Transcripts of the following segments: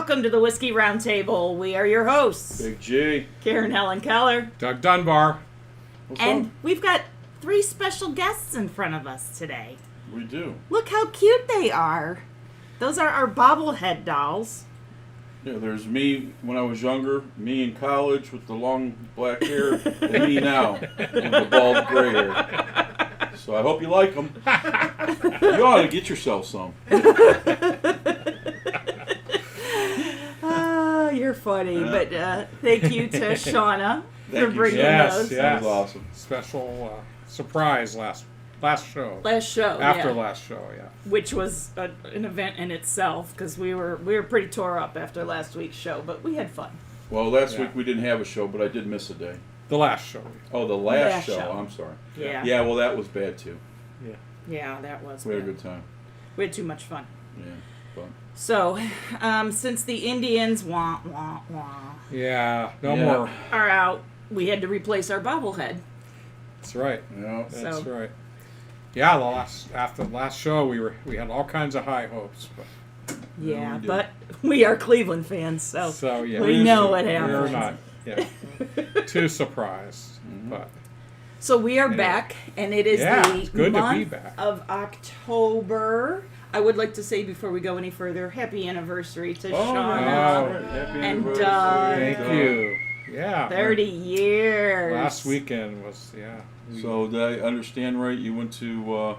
Welcome to the Whiskey Roundtable. We are your hosts, Big G. Karen Helen Keller. Doug Dunbar. And we've got 3 special guests in front of us today. We do. Look how cute they are. Those are our bobblehead dolls. Yeah, there's me when I was younger, me in college with the long black hair, and me now with the bald gray hair. So I hope you like them. You ought to get yourself some. Oh, you're funny. But thank you to Shauna for bringing those. That was awesome. Special surprise last show. Last show, After yeah. last show, yeah. Which was an event in itself because we were pretty tore up after last week's show, but we had fun. Well, last week we didn't have a show, but I did miss a day. The last show. Oh, the last show. I'm sorry. Yeah. Yeah, well, that was bad too. Yeah. Yeah, that was We had a bad. good time. We had too much fun. Yeah, fun. So, since the Indians Yeah, no more. are out, we had to replace our bobblehead. That's right. Yeah. That's right. Yeah, after the last show, we had all kinds of high hopes, but Yeah, we did. but we are Cleveland fans, so yeah, we know what we're happens. not too surprised, but So we are Anyway. back, and it is it's the good to be month back. of October. I would like to say before we go any further, happy anniversary to Oh, Shauna. right. Happy And anniversary. Doug. thank you. Yeah. 30 years. Last weekend was, So did I understand right? You went to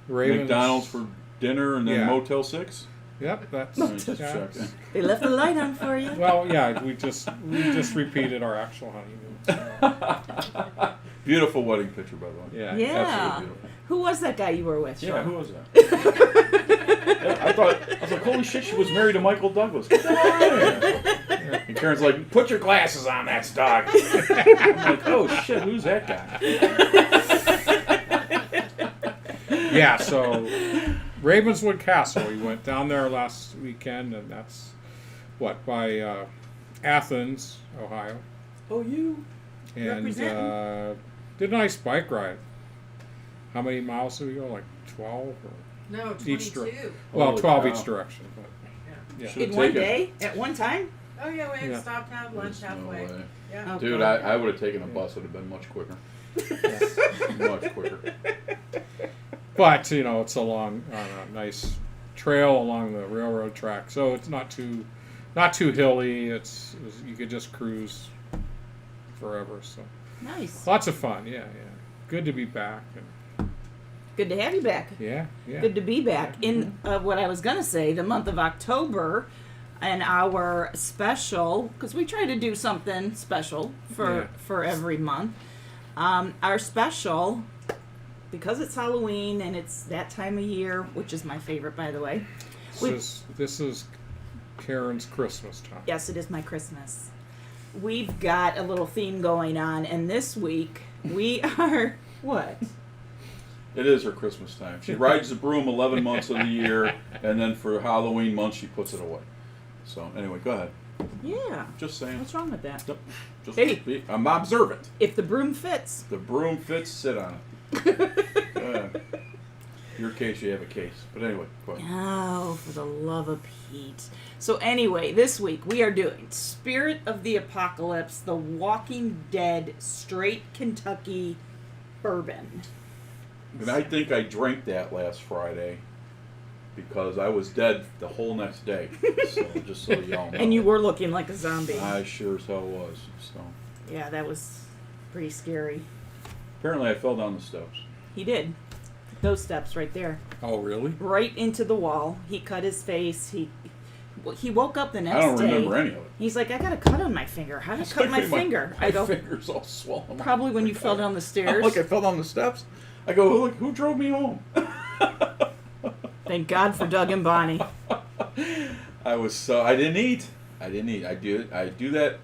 Ravens. McDonald's for dinner and then Yeah. Motel 6? Yep, that's Let me just yeah. check. They left the light on for you. Well, yeah, we just repeated our actual honeymoon. Beautiful wedding picture, by the way. Yeah. Yeah. Absolutely beautiful. Who was that guy you were with? Yeah, Sean? who was that? Yeah, I was like, holy shit, she was married to Michael Douglas. Get that out of here. And Karen's like, put your glasses on, that's Doug. I'm like, oh shit, who's that guy? Yeah, so Ravenswood Castle. We went down there last weekend, and that's by Athens, Ohio, Oh, you. and Representing. did a nice bike ride. How many miles did we go? Like 12 or No, each 22. well, Holy 12 cow. each direction. But yeah. Should've In one taken- day? At one time? Oh, yeah, we had Yeah. stopped to have lunch There's no halfway. way. Yeah. Oh, Dude, God. I would have taken a bus. It would have been much quicker. Much quicker. But it's a long, nice trail along the railroad track, so it's not too hilly. You could just cruise forever. So Nice. lots of fun. Yeah. Good to be back. And Good to have you back. yeah. Good to be back. In what I was going to say, the month of October, and our special, because we try to do something special for every month. Our special, because it's Halloween and it's that time of year, which is my favorite, by the way. This is Karen's Christmas time. Yes, it is my Christmas. We've got a little theme going on, and this week we are what? It is her Christmas time. She rides the broom 11 months of the year, and then for Halloween month she puts it away. So anyway, go ahead. Yeah. Just saying. What's wrong with that? Just Hey. I'm observant. If the broom fits. The broom fits, sit on it. Your case, you have a case. But anyway, go ahead. Oh, for the love of Pete. So anyway, this week we are doing Spirit of the Apocalypse, The Walking Dead Straight Kentucky Bourbon. And I think I drank that last Friday because I was dead the whole next day. So just so y'all know. And you were looking like a zombie. I sure as hell was. So Yeah, that was pretty scary. apparently I fell down the steps. He did. Those steps right there. Oh, really? Right into the wall. He cut his face. He woke up the next I don't day. remember any of it. He's like, I got a cut on my finger. How did I cut my finger? My I go, finger's all swollen. probably when you fell down the stairs. Look, I fell down the steps. I go, who drove me home? Thank God for Doug and Bonnie. I didn't eat. I do that.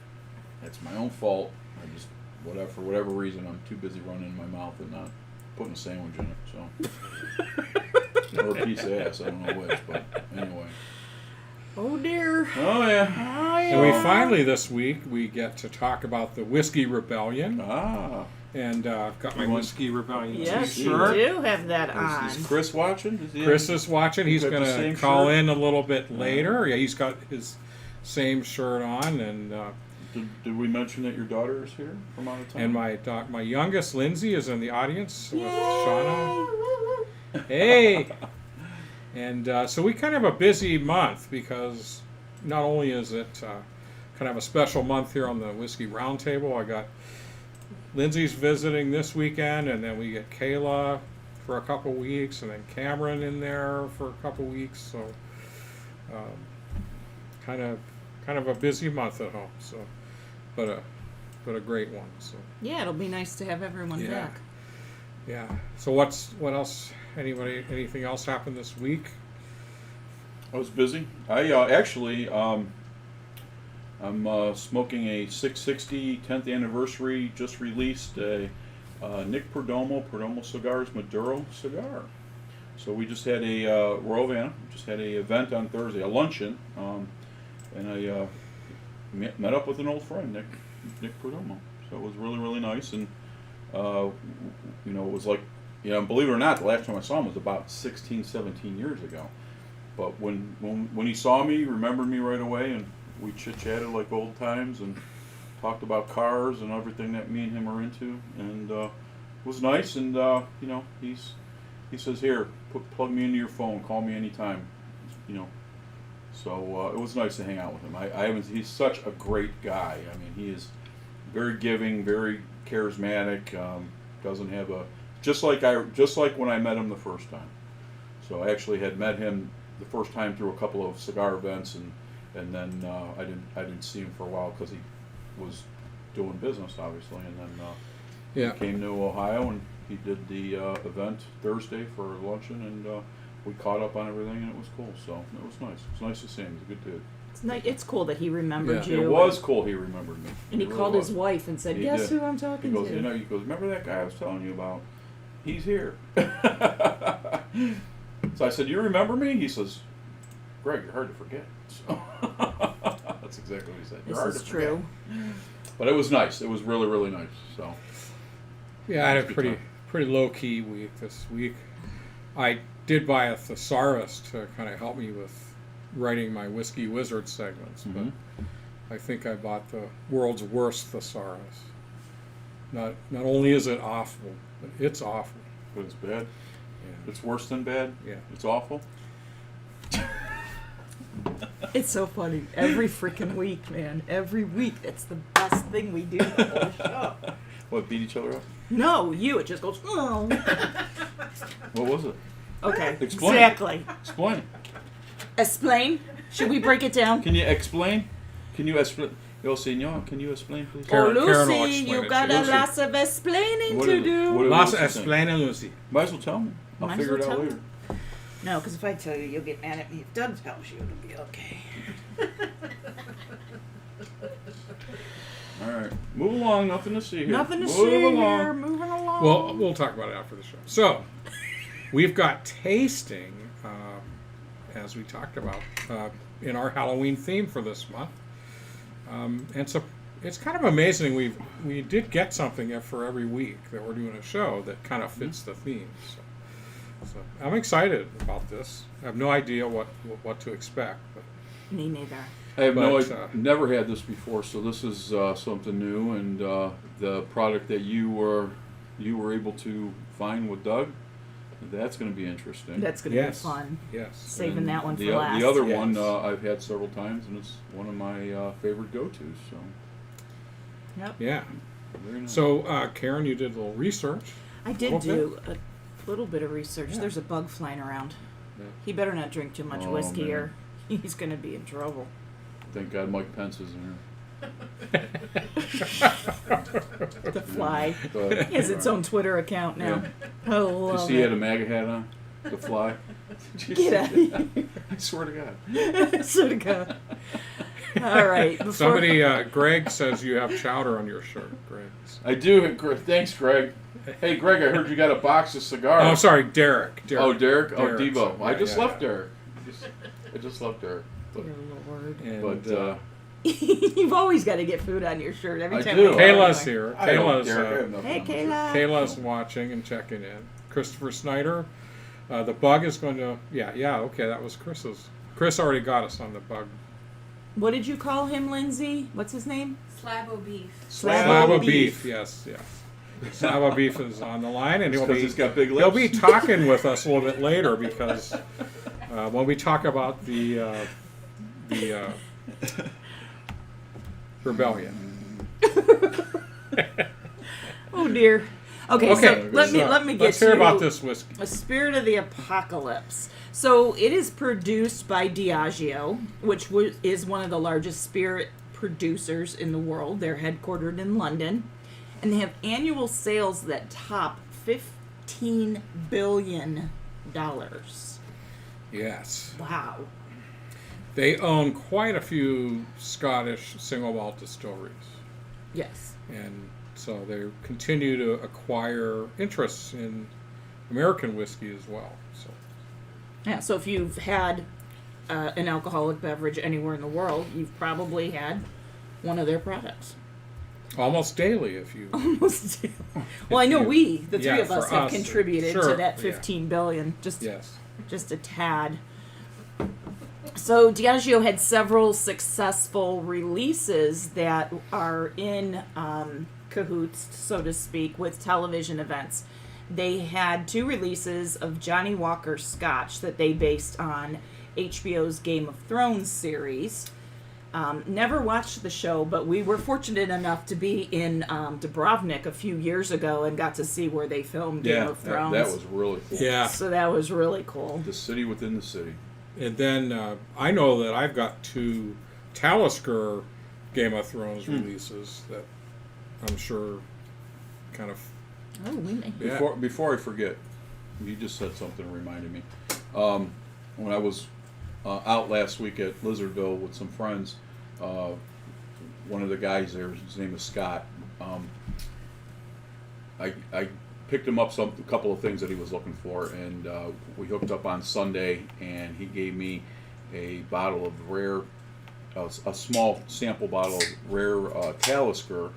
That's my own fault. I just for whatever reason I'm too busy running in my mouth and not putting a sandwich in it. So or a piece of ass. I don't know which, but anyway. Oh dear. Oh yeah. Oh, And we yeah. finally this week we get to talk about the Whiskey Rebellion, Ah. and I've got my You want- Whiskey Rebellion Yes, you t-shirt. do have that on. Is Chris watching? Chris is watching. He's Got the going same to call shirt? in a little bit later. Yeah, he's got his same shirt on, and Did we mention that your daughter is here from out of town? and my youngest Lindsay is in the audience with Shauna. Yay! Hey, and so we kind of have a busy month because not only is it kind of a special month here on the Whiskey Roundtable. I got Lindsay's visiting this weekend, and then we get Kayla for a couple weeks, and then Cameron in there for a couple weeks. So kind of a busy month at home. So, but a great one. So Yeah, it'll be nice to have everyone back. yeah. So what else? Anything else happened this week? I was busy. I actually, I'm smoking a 660 10th anniversary, just released a Nick Perdomo Cigars Maduro cigar. So we just had a Royal Havana, just had a event on Thursday, a luncheon, and I met up with an old friend, Nick Perdomo. So it was really, really nice, and it was like, believe it or not, the last time I saw him was about 16, 17 years ago. But when he saw me, he remembered me right away, and we chit-chatted like old times and talked about cars and everything that me and him are into, and it was nice. And he says, "Here, plug me into your phone, call me anytime." So it was nice to hang out with him. He's such a great guy. I mean, he is very giving, very charismatic. Doesn't have just like when I met him the first time. So I actually had met him the first time through a couple of cigar events, and then I didn't see him for a while because he was doing business, obviously, and then he came to Ohio, and he did the event Thursday for luncheon, and we caught up on everything, and it was cool. So it was nice. It was nice to see him. He's a good dude. It's cool that he remembered you. It was cool he remembered me. And he called his wife and said, "Guess who I'm talking to?" He goes, "Remember that guy I was telling you about? He's here." So I said, "You remember me?" He says, "Greg, you're hard to forget." So that's exactly what he said. You're hard to forget. True. But it was nice. It was really, really nice. So yeah, I had a pretty low key week this week. I did buy a thesaurus to kind of help me with writing my Whiskey Wizard segments, but I think I bought the world's worst thesaurus. Not only is it awful, but it's awful. But it's bad. Yeah. It's worse than bad. Yeah. It's awful. It's so funny. Every freaking week, man. Every week. That's the best thing we do the whole show. What, beat each other up? No, you. It just goes, oh. What was it? Okay. Explain. Exactly. Explain. Explain? Should we break it down? Can you explain? Can you explain? Yo, senor, can you explain, please? Oh, Karen will Lucy, explain you it got to you. a lot of explaining What to is it? do. What Lots is of it saying? explaining, Lucy. Might as well tell me. I'll Might as figure it well out tell later. No, because if I tell you, you'll get mad at me. If Doug tells you, it'll be okay. All right. Move along. Nothing to see here. Nothing to Move see along. here. Moving along. Well, we'll talk about it after the show. So, we've got tasting, as we talked about, in our Halloween theme for this month. And so it's kind of amazing. We did get something for every week that we're doing a show that kind of fits the theme. So I'm excited about this. I have no idea what to expect. But Me neither. I have But, never had this before, so this is something new, and the product that you were able to find with Doug, that's going to be interesting. That's going to be fun. Yes. Saving And that one for the last. The other Yes. one I've had several times, and it's one of my favorite go-tos. So Yep. Yeah. very nice. So, Karen, you did a little research. I did Okay. do a little bit of research. Yeah. There's a bug flying around. Yeah. He better not drink too much Oh, whiskey man. or he's going to be in trouble. Thank God Mike Pence is in The fly. here. He has its own Twitter account now. I love You see, he had a it. MAGA hat on. The fly. Did you Get see out of that? here. I swear to God. So to go. All right. Before, Somebody, Greg says you have chowder on your shirt, Greg. I do. Thanks, Greg. Hey, Greg, I heard you got a box of cigars. Oh, sorry, Derek. Oh, Derek? Oh, Derek, Devo. so, I just yeah, left yeah. Derek. I just left Derek. But, Dear Lord. And, but You've always got to get food on your shirt every I time. do. we go Kayla's anywhere. here. I don't Kayla's, Derek. I have nothing Hey, on my shirt. Kayla. Kayla's watching and checking in. Christopher Snyder. The bug is going to... Yeah, okay, that was Chris's. Chris already got us on the bug What did you call him, Lindsay? What's his name? Slab o' beef. Slab of beef. Yes. Slab of beef is on the line, and he's got big he'll lips. be talking with us a little bit later because when we talk about the rebellion. Oh dear. Okay, so let me get let's hear to about this whiskey. A Spirit of the Apocalypse. So it is produced by Diageo, which is one of the largest spirit producers in the world. They're headquartered in London, and they have annual sales that top $15 billion. Yes. Wow. They own quite a few Scottish single malt distilleries. Yes. And so they continue to acquire interests in American whiskey as well. So Yeah, so if you've had an alcoholic beverage anywhere in the world, you've probably had one of their products. almost daily, if you. Almost. Well, I know the three of us, have us, contributed sure, to that $15 billion. Yes. Just a tad. So Diageo had several successful releases that are in cahoots, so to speak, with television events. They had 2 releases of Johnny Walker Scotch that they based on HBO's Game of Thrones series. Never watched the show, but we were fortunate enough to be in Dubrovnik a few years ago and got to see where they filmed Game of Thrones. That was really cool. Yeah. So that was really cool. The city within the city. And then I know that I've got 2 Talisker Game of Thrones releases that I'm sure kind of. Oh, we may. Yeah. Before I forget, you just said something that reminded me. When I was out last week at Lizardville with some friends, one of the guys there, his name is Scott. I picked him up a couple of things that he was looking for, and we hooked up on Sunday, and he gave me a bottle of rare, a small sample bottle of rare Talisker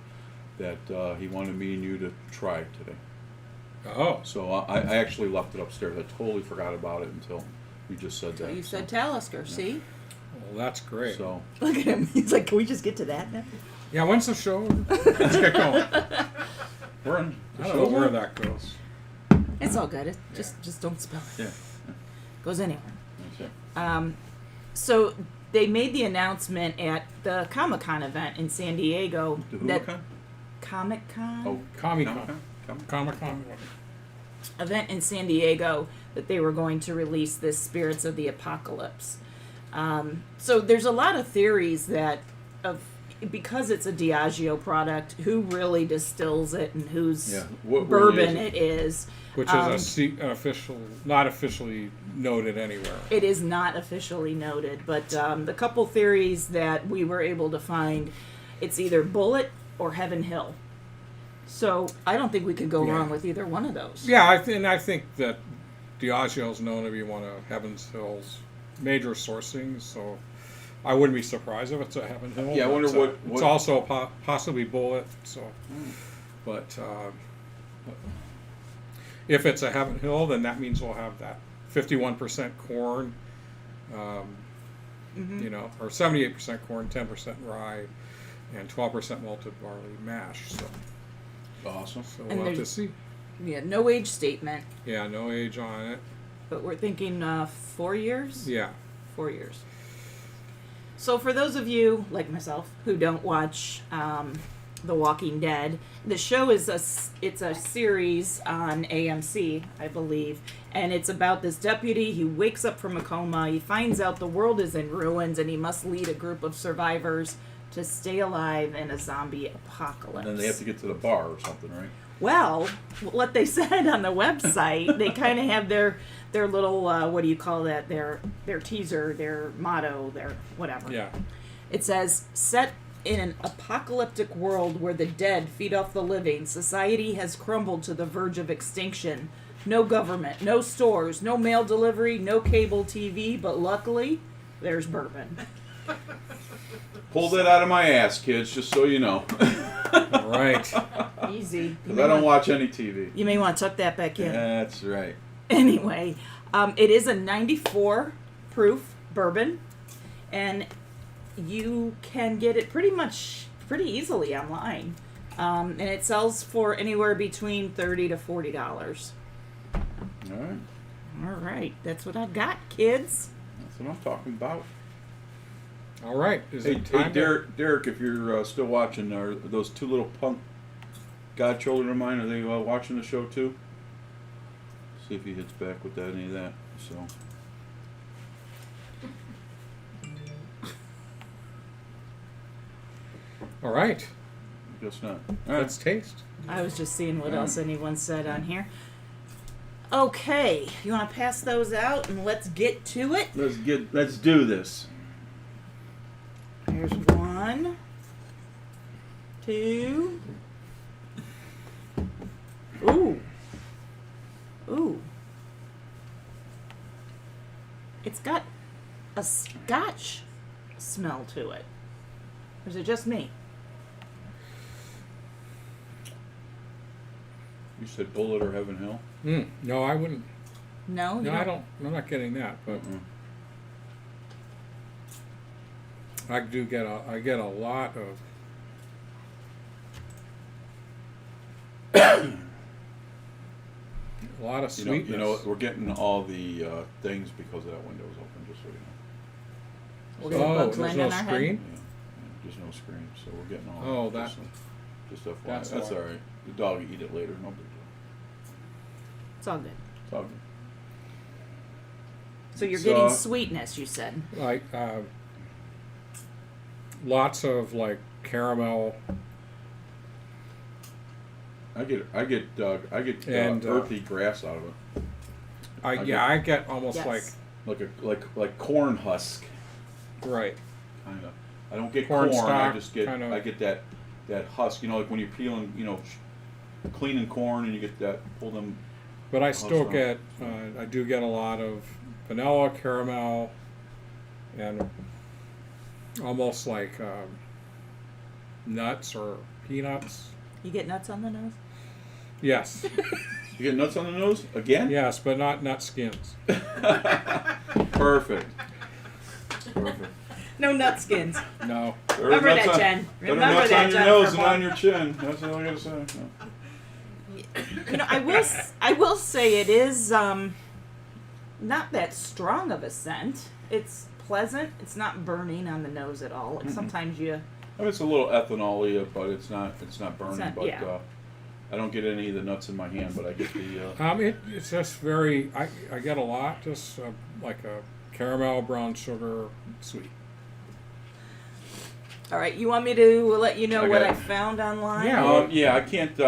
that he wanted me and you to try today. Oh. So I actually left it upstairs. I totally forgot about it until you just said that. You said Talisker, see? Well, that's great. So Look at him. He's like, can we just get to that now? Yeah, when's the show? Let's get going. we're in. I don't know where that goes. It's all good. Just don't spell it. Yeah. Goes anywhere. Okay. So they made the announcement at the Comic-Con event in San Diego. The that Hoover-Con? Comic-Con? Oh, Comic-Con. Comic-Con? Comic-Con. Event in San Diego that they were going to release this Spirits of the Apocalypse. So there's a lot of theories because it's a Diageo product, who really distills it and whose What bourbon really it is. Which is not officially noted anywhere. It is not officially noted, but the couple theories that we were able to find, it's either Bullet or Heaven Hill. So I don't think we could go wrong with either one of those. Yeah, I think that Diageo is known to be one of Heaven Hill's major sourcing, so I wouldn't be surprised if it's a Heaven Hill. Yeah, I wonder what It's also possibly Bullet. So, but if it's a Heaven Hill, then that means we'll have that 51% corn, or 78% corn, 10% rye, and 12% malted barley mash. So awesome. So we'll have to see. Yeah, no age statement, Yeah, no age on it. but we're thinking 4 years? Yeah. 4 years. So for those of you, like myself, who don't watch The Walking Dead, the show is a series on AMC, I believe, and it's about this deputy. He wakes up from a coma, he finds out the world is in ruins, and he must lead a group of survivors to stay alive in a zombie apocalypse. And then they have to get to the bar or something, right? Well, what they said on the website, they kind of have their little, what do you call that, their teaser, their motto, their whatever. Yeah. It says, set in an apocalyptic world where the dead feed off the living, society has crumbled to the verge of extinction. No government, no stores, no mail delivery, no cable TV, but luckily, there's bourbon. Pull that out of my ass, kids, just so you know. All right. Easy. Because I don't watch any TV. You may want to tuck that back in. That's right. Anyway, it is a 94 proof bourbon, and you can get it pretty easily online, and it sells for anywhere between $30 to $40. All right. All right, that's what I've got, kids. That's what I'm talking about. All right. Is Hey, it time? Derek, if you're still watching, are those two little punk godchildren of mine, are they watching the show too? See if he hits back with that, any of that. So. All right. Guess not. All right. Let's taste. I was just seeing what Yeah. else anyone said on here. Okay, you want to pass those out and let's get to it? Let's do this. Here's 1, 2. Ooh. Ooh. It's got a Scotch smell to it. Or is it just me? You said Bullet or Heaven Hill? No, I wouldn't. No, No, I don't. I'm not getting that. But I do get I get a lot of. A lot of sweetness. You know, we're getting all the things because that window's open, just so you know. We're gonna Oh, bugs there's land no on our head. screen? Yeah, there's no screen, so we're getting all Oh, that. that- Just FYI. that's That's why. all right. The dog will eat it later. No big deal. It's all good. It's all good. So you're It's, getting sweetness, you said. Like lots of caramel. I get And, earthy grass out of it, I get almost Yes. like corn husk, right. kind of. I don't get Corn corn. I stalk, just get kind of. I get that husk. You know, like when you're peeling, cleaning corn, and you get that pull them. But I still so. get I do get a lot of vanilla, caramel, and almost like nuts or peanuts. You get nuts on the nose? Yes, You get nuts on the nose again? yes, but not nut skins. Perfect. No nut skins. No. Remember that, Jen. Better Remember nuts that, on your Jen, nose for and fun. on your chin. That's all I gotta say. No. I will say it is not that strong of a scent. It's pleasant. It's not burning on the nose at all. Like sometimes you. I mean, it's a little ethanol-y, but it's not burning. not- but yeah. I don't get any of the nuts in my hand, but I get the. It's just very. I get a lot, just like a caramel, brown sugar, sweet. All right, you want me to let you know I what got I it. found online? Yeah. Yeah, I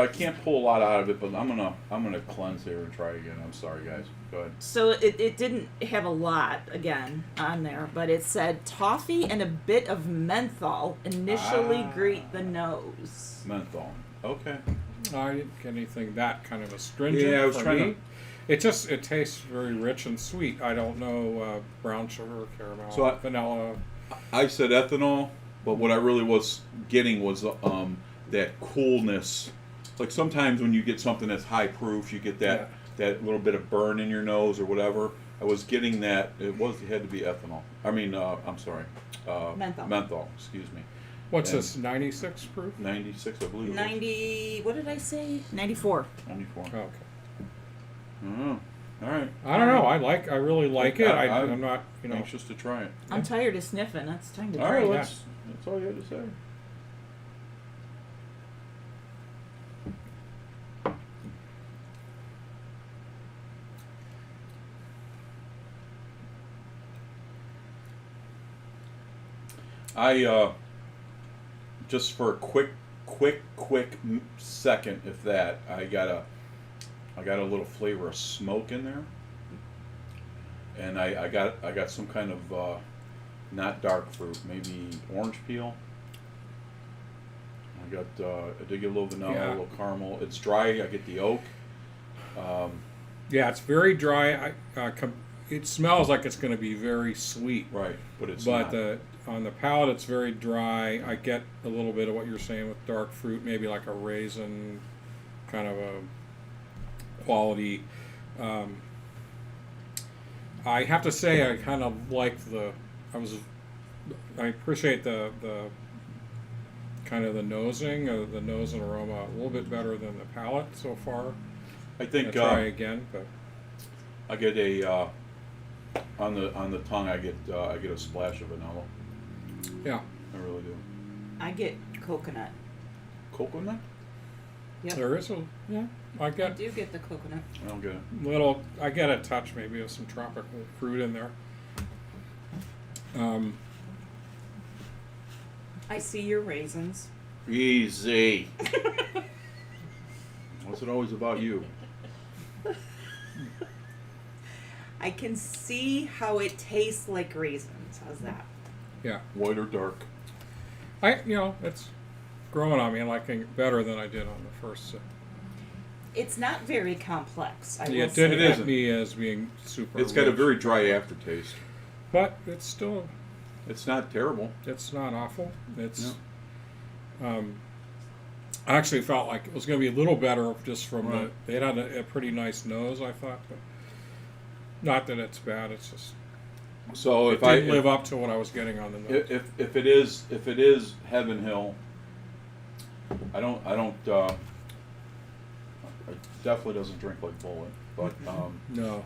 can't pull a lot out of it, but I'm gonna cleanse here and try again. I'm sorry, guys. Go ahead. So it didn't have a lot again on there, but it said toffee and a bit of menthol initially greet the nose. Menthol. Okay. I didn't get anything that kind of astringent. Yeah, I was for trying me. It tastes very rich and sweet. I don't know brown sugar, caramel, So vanilla. I said ethanol, but what I really was getting was that coolness. Like sometimes when you get something that's high proof, you get that little bit of burn in your nose or whatever. I was getting that. It had to be ethanol. I mean, I'm sorry. Menthol. Menthol. Excuse me. What's And- this? 96 proof? 96, I believe. It was. 90. What did I say? 94. 94. Oh, okay. Oh, all right. I don't know. I really like it. I'm I'm not. Anxious to try it. I'm tired of sniffing. It's time to All right, drink. that's all you had to say. I just for a quick second, if that, I got a little flavor of smoke in there, and I got some kind of not dark fruit, maybe orange peel. I did get a little vanilla, Yeah. a little caramel. It's dry. I get the oak. Yeah, it's very dry. It smells like it's going to be very sweet. Right, but it's But not. on the palate, it's very dry. I get a little bit of what you're saying with dark fruit, maybe like a raisin kind of a quality. I have to say, I kind of like I was I appreciate the kind of the nosing, the nose and aroma a little bit better than the palate so far. I think I'll try again, but I get a on the tongue. I get a splash of vanilla. yeah, I really do. I get coconut. Coconut? Yep. there is a yeah. I I get do get the coconut. I don't get it. little. I get a touch maybe of some tropical fruit in there. I see your raisins. Easy. What's it always about you? I can see how it tastes like raisins. How's that? Yeah, White or dark? it's growing on me and liking it better than I did on the first sip. It's not very complex. I Yeah, will it say didn't It hit isn't. me as being super. It's got a rich, very dry aftertaste. but it's still. It's not terrible. It's not awful. It's. No. I actually felt like it was going to be a little better just from Right. the. It had a pretty nice nose, I thought, but not that it's bad. It's just So it if I didn't live up to what I was getting on the nose. if it is Heaven Hill, it definitely doesn't drink like Bullet. But No,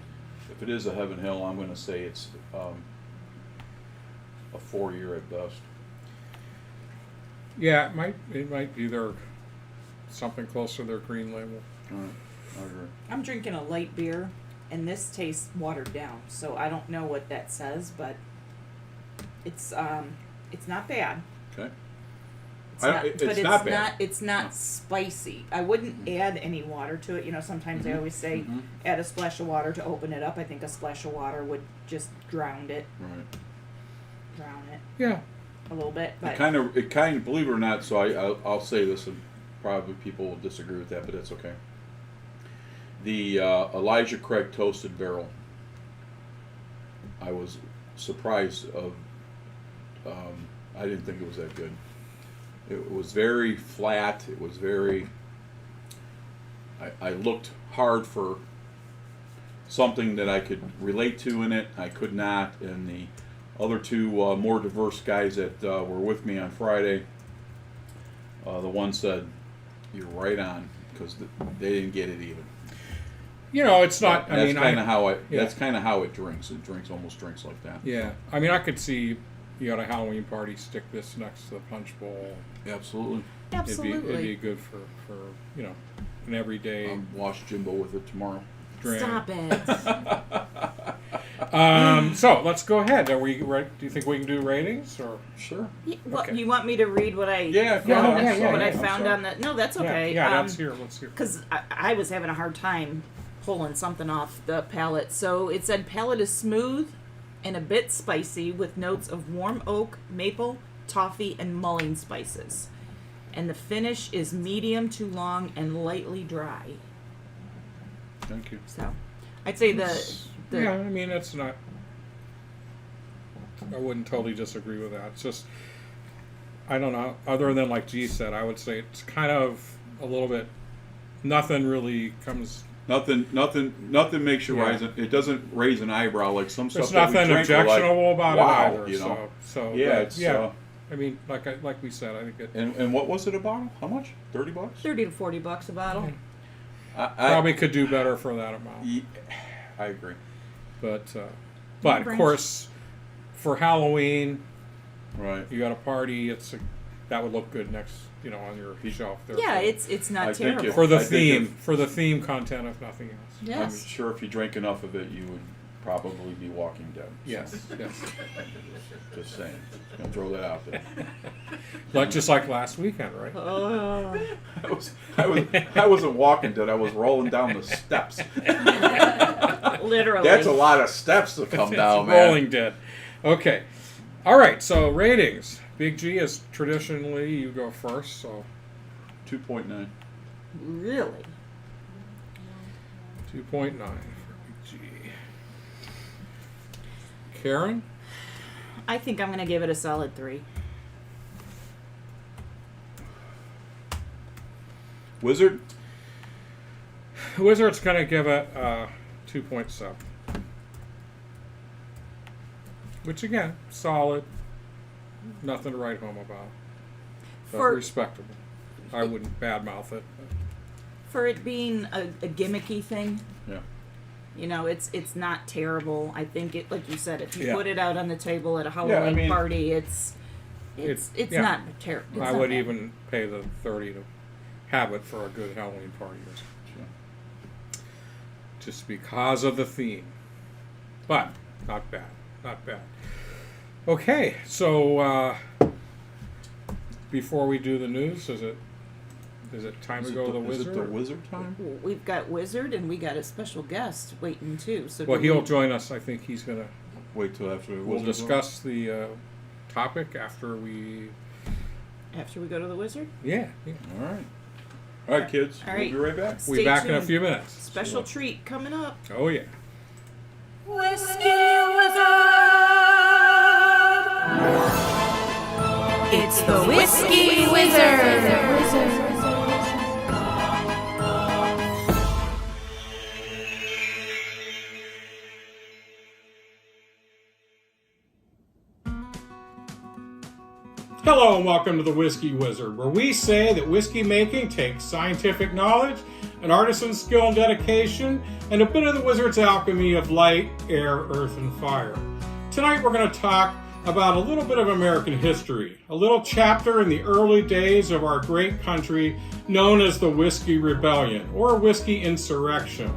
if it is a Heaven Hill, I'm going to say it's a 4-year at best. yeah, it might be their something close to their green label. All right, I agree. I'm drinking a light beer, and this tastes watered down. So I don't know what that says, but it's not bad. Okay. It's I don't- not, it's but not bad. It's not No. spicy. I wouldn't add any water to it. You know, sometimes I always say Mhm. add a splash of water to open it up. I think a splash of water would just drown it Yeah, a little bit. But It kind of, believe it or not. So I'll say this, and probably people will disagree with that, but that's okay. The Elijah Craig Toasted Barrel. I was surprised of. I didn't think it was that good. It was very flat. It was very. I looked hard for something that I could relate to in it. I could not, and the other two more diverse guys that were with me on Friday, the one said, "You're right on," because they didn't get it even. it's not. That's kind of how it. yeah. That's kind of how it drinks. It almost drinks like that. Yeah, I mean, I could see you at a Halloween party stick this next to the punch bowl. Absolutely. absolutely. It'd be good for an everyday Wash Jimbo with it tomorrow. drink. Stop it. So let's go ahead. Are we ready? Do you think we can do ratings or? Sure. What, Okay. you want me to read what I Yeah, go found, ahead. Yeah, what yeah, I I'm found sorry. on the? No, that's okay. Yeah, let's hear. Let's hear. Because I was having a hard time pulling something off the palate. So it said palate is smooth and a bit spicy with notes of warm oak, maple, toffee, and mulling spices. And the finish is medium to long and lightly dry. Thank you. So I'd say the Yeah, I mean, it's not. I wouldn't totally disagree with that. It's just, I don't know. Other than like G said, I would say it's kind of a little bit. Nothing really comes. Nothing makes you Yeah. rise. It doesn't raise an eyebrow like some There's stuff that we nothing drink. We're like, objectionable about wow, it either. you know. So Yeah, but, it's. yeah. I mean, like we said, I think it And what was it a bottle? How much? $30? $30 to $40 a bottle. Yeah. I probably could do better for that amount. I agree. But of No-brainer. course, for Halloween, Right. you got a party. That would look good next, on your shelf there. Yeah, for- it's not I think terrible. if- for the I think theme, if- for the theme content, if nothing else. I'm Yes. sure if you drank enough of it, you would probably be Walking Dead. Yes, yes. Just saying. Gonna throw that out there. Just like last weekend, right? Oh. I wasn't Walking Dead. I was rolling down the steps. Literally. That's a lot of steps to come down, man. Rolling Dead. Okay. All right. So ratings. Big G is traditionally you go first. So 2.9. Really? 2.9 for Big G. Karen. I think I'm going to give it a solid 3. Wizard. Wizard's gonna give it 2.7, which again solid. nothing to write home about. But For- respectable. I wouldn't badmouth it. For it being a gimmicky thing, Yeah. you know, it's not terrible. I think it, like you said, if you Yeah. put it out on the table at a Halloween party, it's yeah. not terrible. I would even pay the $30 to have it for a good Halloween party or something. Sure. Just because of the theme. But not bad. Not bad. Okay, so before we do the news, is it time to go to the Is wizard? it the wizard time? We've got Wizard and we got a special guest waiting too. So Well, do he'll we- join us. I think he's gonna. Wait till after the We'll wizard. discuss the topic after we. after we go to the Wizard. Yeah. All right. All right, kids. All right. We'll be right back. Stay We'll be back in a tuned. few minutes. Special treat coming up. Oh yeah. Whiskey Wizard! It's the Whiskey Wizard! Hello and welcome to the Whiskey Wizard, where we say that whiskey making takes scientific knowledge, an artisan's skill and dedication, and a bit of the wizard's alchemy of light, air, earth, and fire. Tonight we're going to talk about a little bit of American history, a little chapter in the early days of our great country known as the Whiskey Rebellion, or Whiskey Insurrection.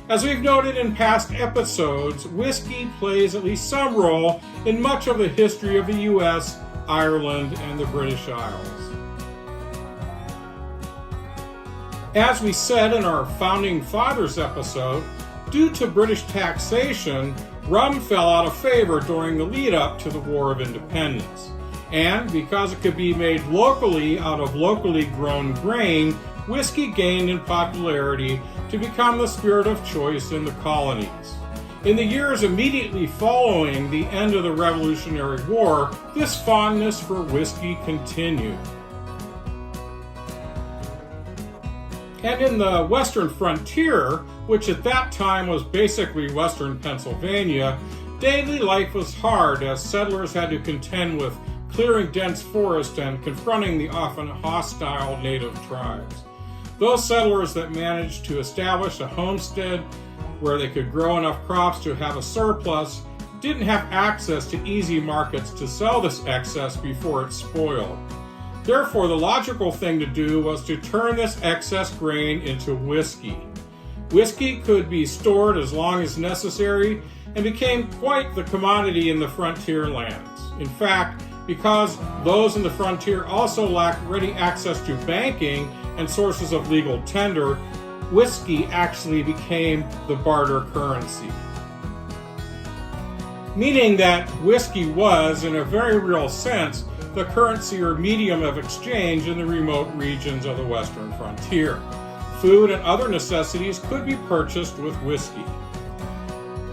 As we've noted in past episodes, whiskey plays at least some role in much of the history of the U.S., Ireland, and the British Isles. As we said in our Founding Fathers episode, due to British taxation, rum fell out of favor during the lead-up to the War of Independence. And because it could be made locally out of locally grown grain, whiskey gained in popularity to become the spirit of choice in the colonies. In the years immediately following the end of the Revolutionary War, this fondness for whiskey continued. And in the western frontier, which at that time was basically western Pennsylvania, daily life was hard as settlers had to contend with clearing dense forest and confronting the often hostile native tribes. Those settlers that managed to establish a homestead where they could grow enough crops to have a surplus didn't have access to easy markets to sell this excess before it spoiled. Therefore, the logical thing to do was to turn this excess grain into whiskey. Whiskey could be stored as long as necessary and became quite the commodity in the frontier lands. In fact, because those in the frontier also lacked ready access to banking and sources of legal tender, whiskey actually became the barter currency. Meaning that whiskey was, in a very real sense, the currency or medium of exchange in the remote regions of the western frontier. Food and other necessities could be purchased with whiskey.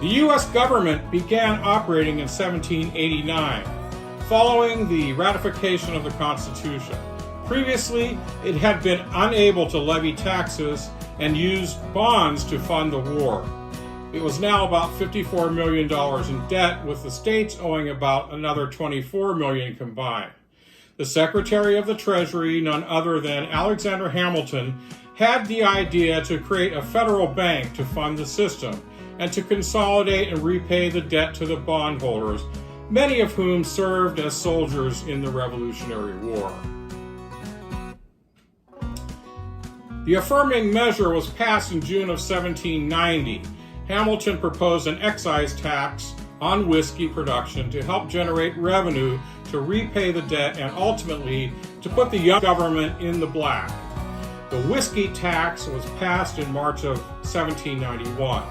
The U.S. government began operating in 1789, following the ratification of the Constitution. Previously, it had been unable to levy taxes and used bonds to fund the war. It was now about $54 million in debt, with the states owing about another $24 million combined. The Secretary of the Treasury, none other than Alexander Hamilton, had the idea to create a federal bank to fund the system and to consolidate and repay the debt to the bondholders, many of whom served as soldiers in the Revolutionary War. The affirming measure was passed in June of 1790. Hamilton proposed an excise tax on whiskey production to help generate revenue to repay the debt and ultimately to put the young government in the black. The whiskey tax was passed in March of 1791.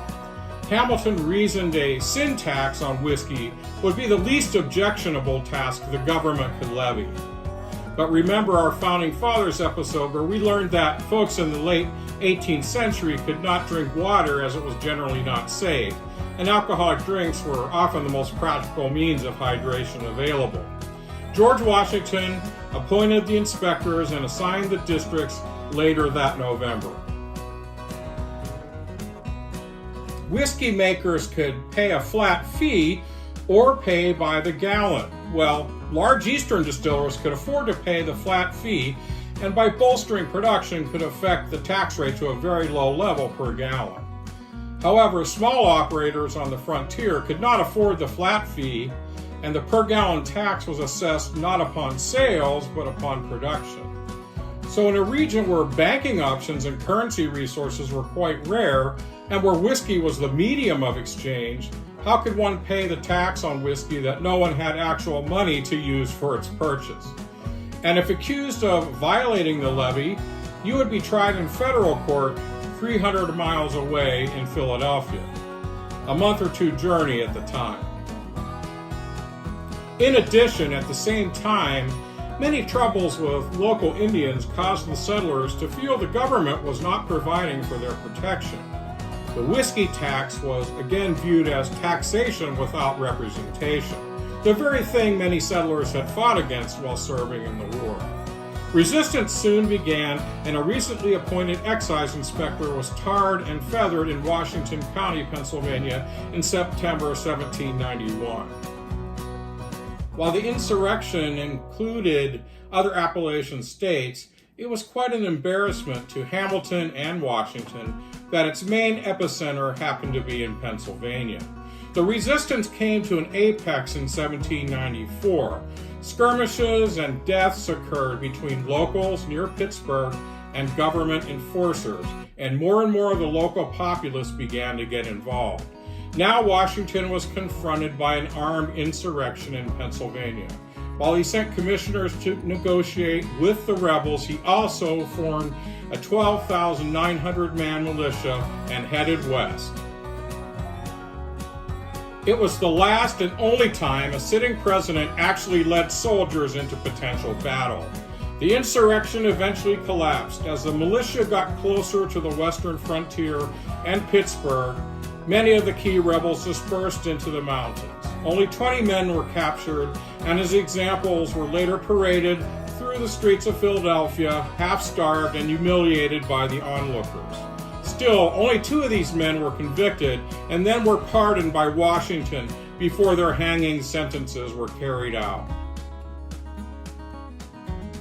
Hamilton reasoned a sin tax on whiskey would be the least objectionable task the government could levy. But remember our Founding Fathers episode where we learned that folks in the late 18th century could not drink water as it was generally not safe, and alcoholic drinks were often the most practical means of hydration available. George Washington appointed the inspectors and assigned the districts later that November. Whiskey makers could pay a flat fee or pay by the gallon. Well, large eastern distillers could afford to pay the flat fee, and by bolstering production could affect the tax rate to a very low level per gallon. However, small operators on the frontier could not afford the flat fee, and the per gallon tax was assessed not upon sales but upon production. So in a region where banking options and currency resources were quite rare, and where whiskey was the medium of exchange, how could one pay the tax on whiskey that no one had actual money to use for its purchase? And if accused of violating the levy, you would be tried in federal court 300 miles away in Philadelphia, a month or two journey at the time. In addition, at the same time, many troubles with local Indians caused the settlers to feel the government was not providing for their protection. The whiskey tax was again viewed as taxation without representation, the very thing many settlers had fought against while serving in the war. Resistance soon began, and a recently appointed excise inspector was tarred and feathered in Washington County, Pennsylvania in September 1791. While the insurrection included other Appalachian states, it was quite an embarrassment to Hamilton and Washington that its main epicenter happened to be in Pennsylvania. The resistance came to an apex in 1794. Skirmishes and deaths occurred between locals near Pittsburgh and government enforcers, and more of the local populace began to get involved. Now Washington was confronted by an armed insurrection in Pennsylvania. While he sent commissioners to negotiate with the rebels, he also formed a 12,900-man militia and headed west. It was the last and only time a sitting president actually led soldiers into potential battle. The insurrection eventually collapsed. As the militia got closer to the western frontier and Pittsburgh, many of the key rebels dispersed into the mountains. Only 20 men were captured, and as examples were later paraded through the streets of Philadelphia, half-starved and humiliated by the onlookers. Still, only 2 of these men were convicted and then were pardoned by Washington before their hanging sentences were carried out.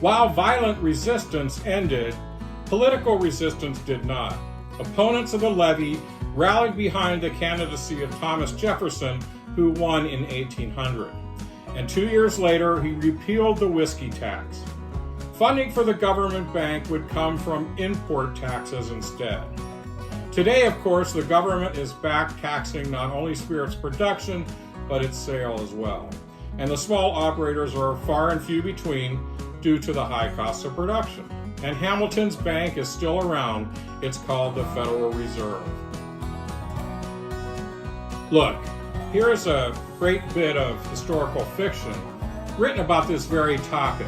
While violent resistance ended, political resistance did not. Opponents of the levy rallied behind the candidacy of Thomas Jefferson, who won in 1800. And 2 years later, he repealed the whiskey tax. Funding for the government bank would come from import taxes instead. Today, of course, the government is back taxing not only spirits production, but its sale as well. And the small operators are far and few between due to the high cost of production. And Hamilton's bank is still around. It's called the Federal Reserve. Look, here is a great bit of historical fiction written about this very topic,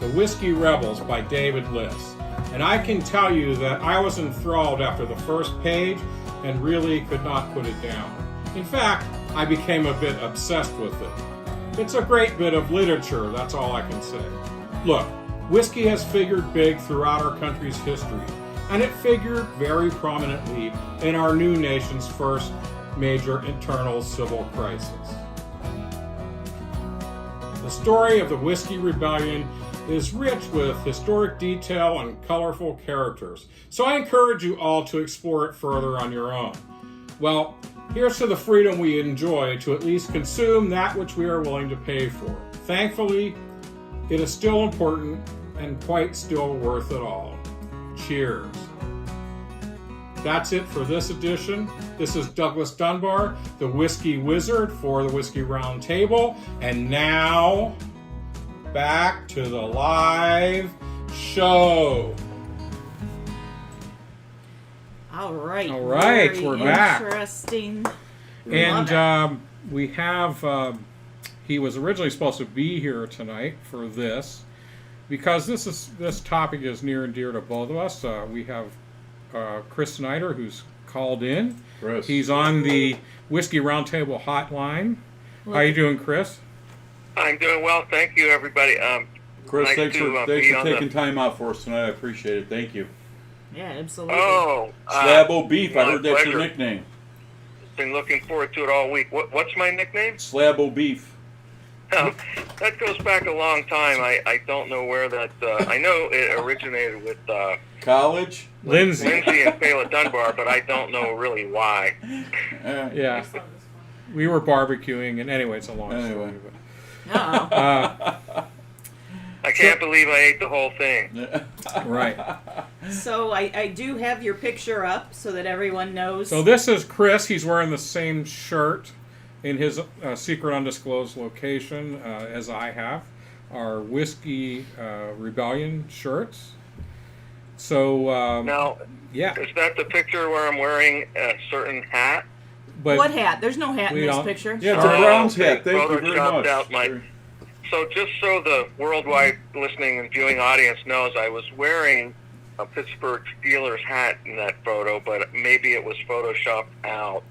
The Whiskey Rebels by David Liss. And I can tell you that I was enthralled after the first page and really could not put it down. In fact, I became a bit obsessed with it. It's a great bit of literature, that's all I can say. Look, whiskey has figured big throughout our country's history, and it figured very prominently in our new nation's first major internal civil crisis. The story of the Whiskey Rebellion is rich with historic detail and colorful characters, so I encourage you all to explore it further on your own. Well, here's to the freedom we enjoy to at least consume that which we are willing to pay for. Thankfully, it is still important and quite still worth it all. Cheers. That's it for this edition. This is Douglas Dunbar, the Whiskey Wizard for the Whiskey Round Table. And now, back to the live show. All right. All right, Very we're back. Interesting. And we have, he was originally supposed to be here tonight for this, because this topic is near and dear to both of us. We have Chris Snyder, who's called in. Chris. He's on the Whiskey Roundtable hotline. How you doing, Chris? I'm doing well, thank you, everybody. Chris, nice thanks to, for be on taking time out for us tonight. I appreciate it. Thank you. Yeah, absolutely. Oh, Slab-o Beef. I heard that's pleasure. your nickname. Been looking forward to it all week. What's my nickname? Slab-o Beef. That goes back a long time. I don't know where that. I know it originated with College? Lindsay. Lindsay and Kayla Dunbar, but I don't know really why. Yeah. We were barbecuing, and anyway, it's a long story. But, Uh-oh. I can't believe I ate the whole thing. right. So I do have your picture up so that everyone knows. So this is Chris. He's wearing the same shirt in his secret undisclosed location as I have. Our Whiskey Rebellion shirts. So Now, yeah, is that the picture where I'm wearing a certain hat? but What hat? There's no hat in we this don't- picture. Yeah, It's a Oh, Browns okay. hat. Thank you very Photoshopped much. out my- So just so the worldwide listening and viewing audience knows, I was wearing a Pittsburgh Steelers hat in that photo, but maybe it was photoshopped out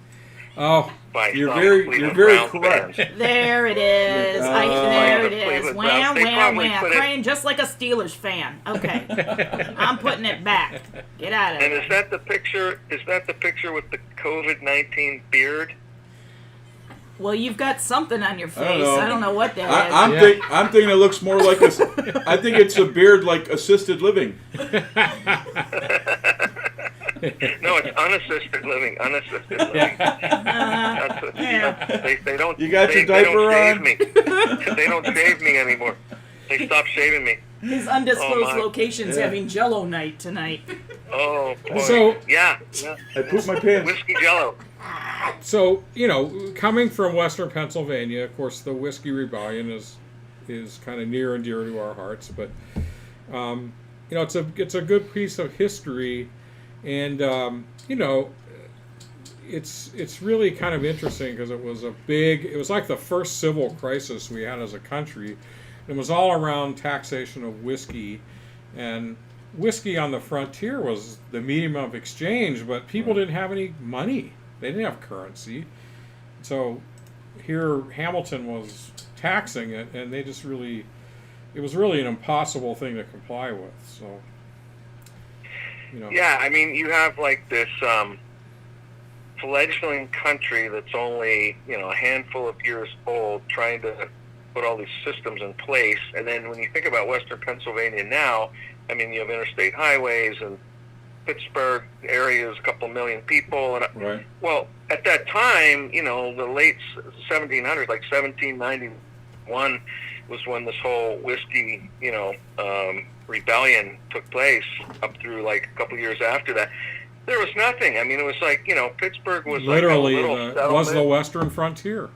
oh, by You're some very Cleveland correct. Browns fans. There it is. Yeah. There it The is. Cleveland Wham, Browns. They wham, probably wham. put it- Crane just like a Steelers fan. Okay. I'm putting it back. Get out of And there. is that the picture? Is that the picture with the COVID-19 beard? Well, you've got something on your face. I don't know. I don't know what that is. I'm, Yeah. I'm thinking it looks more like I think it's a beard like assisted living. No, it's unassisted living. Unassisted living. That's what, Yeah. they don't. You got they, your they diaper don't shave on? me. They don't shave me anymore. They stopped shaving me. His undisclosed Oh, my. location's Yeah. having Jello night tonight. Oh boy. So- yeah. I pooped my pants. Whiskey Jello. so coming from Western Pennsylvania, of course, the Whiskey Rebellion is kind of near and dear to our hearts. But it's a good piece of history, and it's really kind of interesting because it was like the first civil crisis we had as a country. It was all around taxation of whiskey, and whiskey on the frontier was the medium of exchange, but people didn't have any money. They didn't have currency. So here Hamilton was taxing it, and it was really an impossible thing to comply with. So, Yeah, I mean, you have like this fledgling country that's only a handful of years old, trying to put all these systems in place. And then when you think about Western Pennsylvania now, I mean, you have interstate highways, and Pittsburgh area is a couple million people. And Right. well, at that time, the late 1700s, like 1791, was when this whole whiskey, rebellion took place. Up through like a couple years after that, there was nothing. I mean, it was like Pittsburgh was literally like a little was the settlement. Western frontier.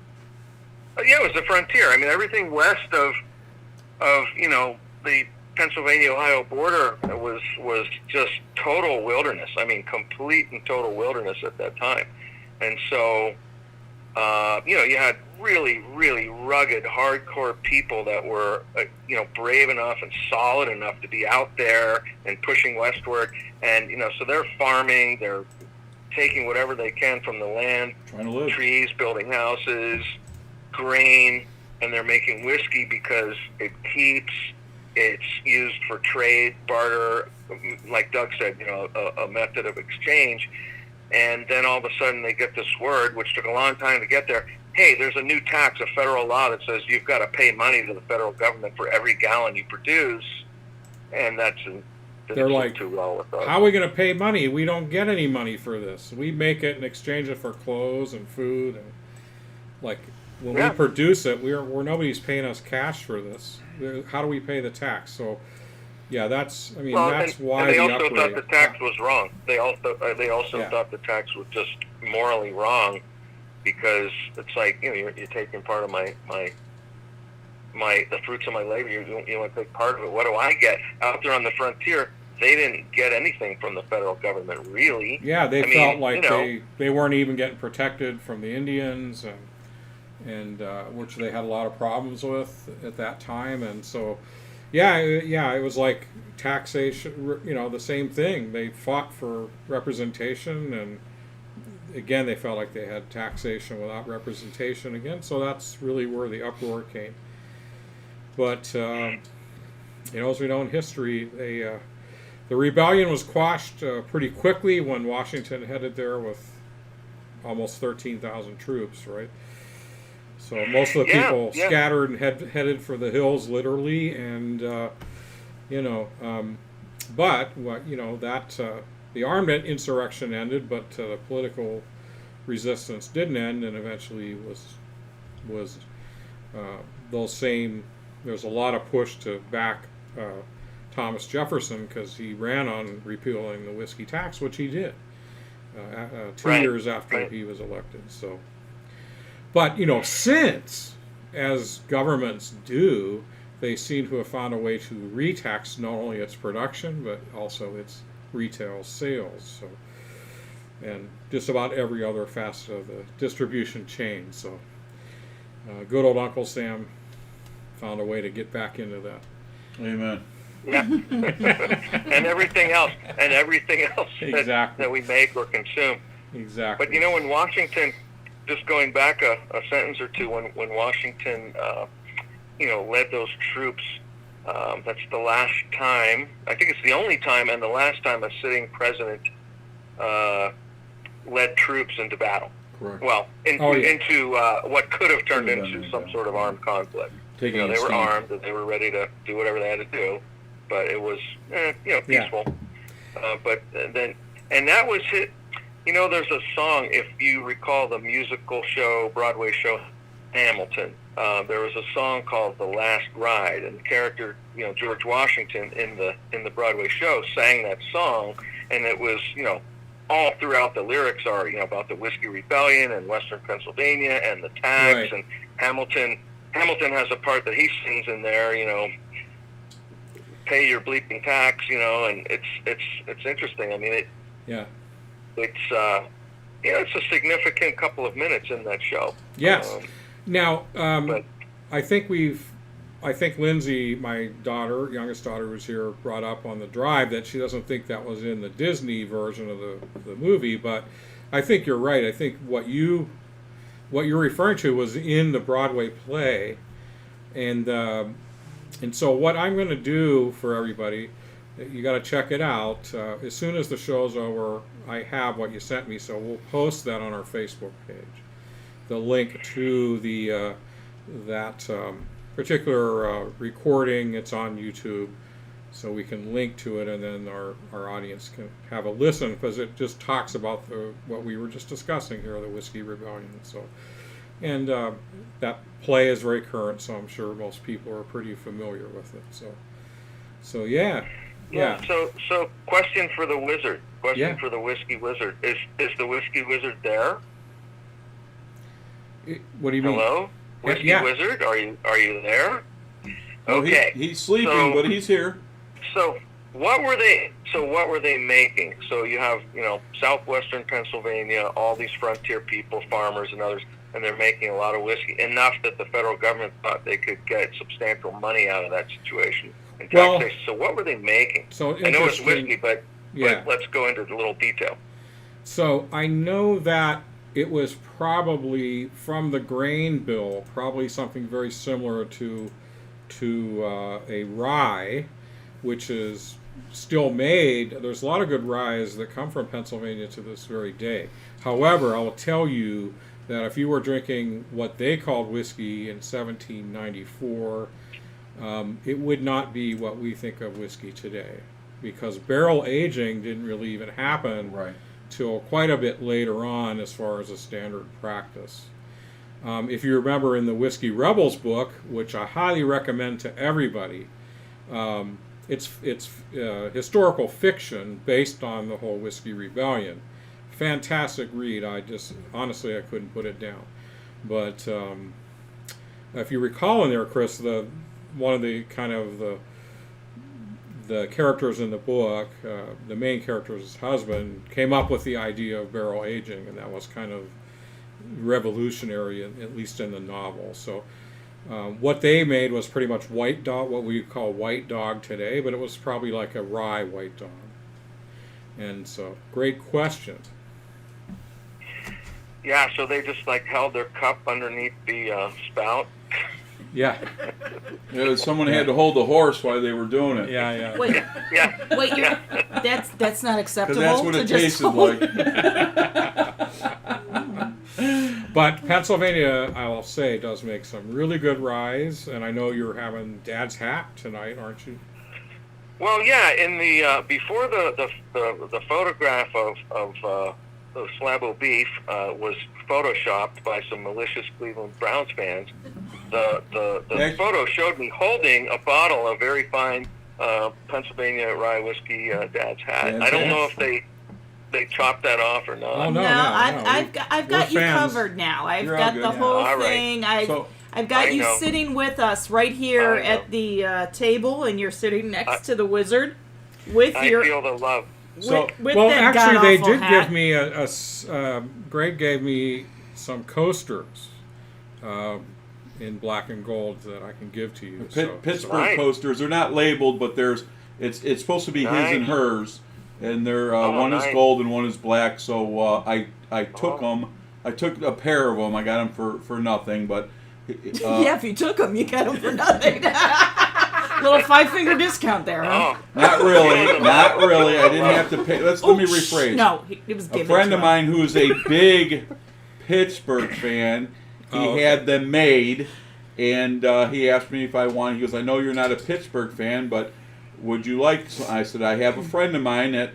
Yeah, it was the frontier. I mean, everything west of the Pennsylvania-Ohio border was just total wilderness. I mean, complete and total wilderness at that time. And so, you had really, really rugged, hardcore people that were, brave enough and solid enough to be out there and pushing westward. And, so they're farming, they're taking whatever they can from the land, Trying to live. trees, building houses, grain, and they're making whiskey because it keeps. It's used for trade, barter, like Doug said, a method of exchange. And then all of a sudden they get this word, which took a long time to get there. Hey, there's a new tax, a federal law that says you've got to pay money to the federal government for every gallon you produce. And didn't They're sit like, too well with us. how are we going to pay money? We don't get any money for this. We make it and exchange it for clothes and food, and like when Yeah. we produce it, we're nobody's paying us cash for this. How do we pay the tax? So, yeah, that's why and they the also upgrade. thought the tax was wrong. They also Yeah. thought the tax was just morally wrong, because it's like you're taking part of my the fruits of my labor. You want to take part of it. What do I get out there on the frontier? They didn't get anything from the federal government, really. Yeah, they I mean, felt like they weren't even getting protected from the Indians, and which they had a lot of problems with at that time, and so it was like taxation. The same thing. They fought for representation, and again, they felt like they had taxation without representation again. So that's really where the uproar came. But as we know in history, the rebellion was quashed pretty quickly when Washington headed there with almost 13,000 troops, right? So most of the Yeah, people yeah. scattered and headed for the hills, literally, and but what that the armed insurrection ended, but the political resistance didn't end, and eventually was those same. There's a lot of push to back Thomas Jefferson because he ran on repealing the whiskey tax, which he did 2 Right, years after right. he was elected. So, but since, as governments do, they seem to have found a way to retax not only its production but also its retail sales. So, and just about every other facet of the distribution chain. So, good old Uncle Sam found a way to get back into that. Amen. Yeah. and everything else Exactly. that we make or consume. Exactly. But in Washington, just going back a sentence or two, when Washington, led those troops, that's the last time, I think it's the only time and the last time a sitting president led troops into battle. Correct. Well, into what could have turned Could have into been, some yeah. sort of armed conflict. Taking They a were stand. armed and they were ready to do whatever they had to do, but it was, peaceful. But then, and that was it. There's a song, if you recall the musical show, Broadway show, Hamilton. There was a song called "The Last Ride," and the character, George Washington in the Broadway show sang that song, and it was, all throughout the lyrics are, about the Whiskey Rebellion and Western Pennsylvania and the tax, Right. and Hamilton has a part that he sings in there, pay your bleeping tax, and it's interesting. I mean, Yeah. it's a significant couple of minutes in that show. Yes. Now, but- I think Lindsay, my daughter, youngest daughter, who's here, brought up on the drive that she doesn't think that was in the Disney version of the movie, but I think you're right. I think what you're referring to was in the Broadway play, and so what I'm going to do for everybody, you got to check it out. As soon as the show's over, I have what you sent me, so we'll post that on our Facebook page. The link to the that particular recording. It's on YouTube, so we can link to it, and then our audience can have a listen, because it just talks about what we were just discussing here, the Whiskey Rebellion. So, and that play is very current, so I'm sure most people are pretty familiar with it. So yeah. So question for the wizard. Yeah. For the Whiskey Wizard. Is the Whiskey Wizard there? What do you mean? Hello? Whiskey Yeah. Wizard, are you there? Oh, Okay. he's sleeping, So- but he's here. So what were they making? So you have, southwestern Pennsylvania, all these frontier people, farmers and others, and they're making a lot of whiskey, enough that the federal government thought they could get substantial money out of that situation in taxation. So what were they making? So I know it's interesting. whiskey, but Yeah. let's go into the little detail. So I know that it was probably from the grain bill, probably something very similar to a rye, which is still made. There's a lot of good ryes that come from Pennsylvania to this very day. However, I will tell you that if you were drinking what they called whiskey in 1794, it would not be what we think of whiskey today, because barrel aging didn't really even happen Right. till quite a bit later on as far as a standard practice. If you remember in the Whiskey Rebels book, which I highly recommend to everybody, it's historical fiction based on the whole Whiskey Rebellion. Fantastic read. Honestly, I couldn't put it down. But if you recall in there, Chris, one of the kind of the characters in the book, the main character's husband, came up with the idea of barrel aging, and that was kind of revolutionary, at least in the novel. So what they made was pretty much white dog, what we call white dog today, but it was probably like a rye white dog. And so, great question. Yeah, so they just held their cup underneath the spout. Yeah, Someone had to hold the horse while they were doing it. yeah. Wait, Yeah. wait, that's not Because acceptable. that's what to it just tasted hold- like. But Pennsylvania, I'll say, does make some really good ryes, and I know you're having Dad's Hat tonight, aren't you? Well, yeah. In the before the photograph of the slab of beef was photoshopped by some malicious Cleveland Browns fans, the photo showed me holding a bottle of very fine Pennsylvania rye whiskey, Dad's Hat. Yeah, I don't know if they chopped that off or not. Oh, no. I've got you fans. covered now. I've You're got all the good. whole All right. thing. So- I've got I you know. sitting with us right here I know. at the table, and you're sitting next to the wizard with I your feel the love. So- with Well, that actually, they god-awful did hat. give me Greg gave me some coasters in black and gold that I can give to you. Pittsburgh Right. coasters. They're not labeled, but it's supposed to be his and Nice. hers, and they're Oh, one is nice. gold and one is black. So I took them. I took a pair of them. I got them for nothing, but Yeah, if you took them, you got them for nothing. Little 5-finger discount there, huh? Oh, not really, not really. I didn't have to pay. Let me rephrase. No, it was A given friend to of him. mine who's a big Pittsburgh fan, he Oh, okay. had them made, and he asked me if I wanted. He goes, "I know you're not a Pittsburgh fan, but would you like?" So I said, "I have a friend of mine that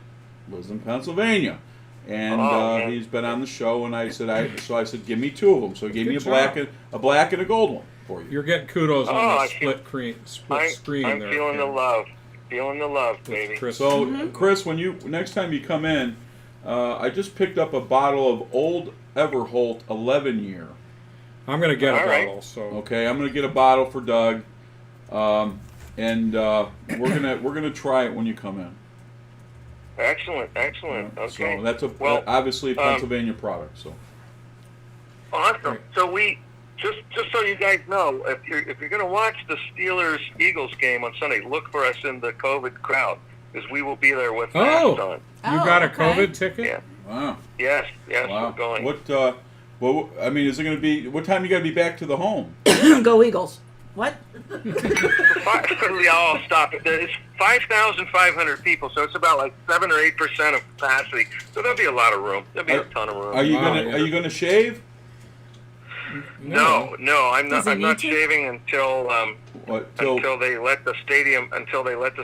lives in Pennsylvania, and man. he's been on the show." And I said, "I said, give me two of them." So he gave me Good a black and a gold one for you. You're getting kudos Oh, on the I split screen I'm there. feeling the love. Feeling the love, with baby. Chris. So, Chris, when next time you come in, I just picked up a bottle of Old Everholt 11 year. I'm going to get a All right. bottle. So Okay, I'm gonna get a bottle for Doug, and we're gonna try it when you come in. Excellent. Okay. So that's obviously a Pennsylvania product. So Awesome. Right. So we just so you guys know, if you're going to watch the Steelers Eagles game on Sunday, look for us in the COVID crowd because we will be there with masks on. you Oh, got a okay. COVID ticket? Yeah. wow, Yes, wow. we're going. What I mean, is it gonna be? What time you gotta be back to the home? Go Eagles. What? I'll stop it. It's 5,500 people, so it's about like 7 or 8% of capacity. So there'll be a lot of room. There'll be a ton of room. Are you Wow. Are you gonna shave? No, I'm not. Does he I'm not need to? shaving until Till they let the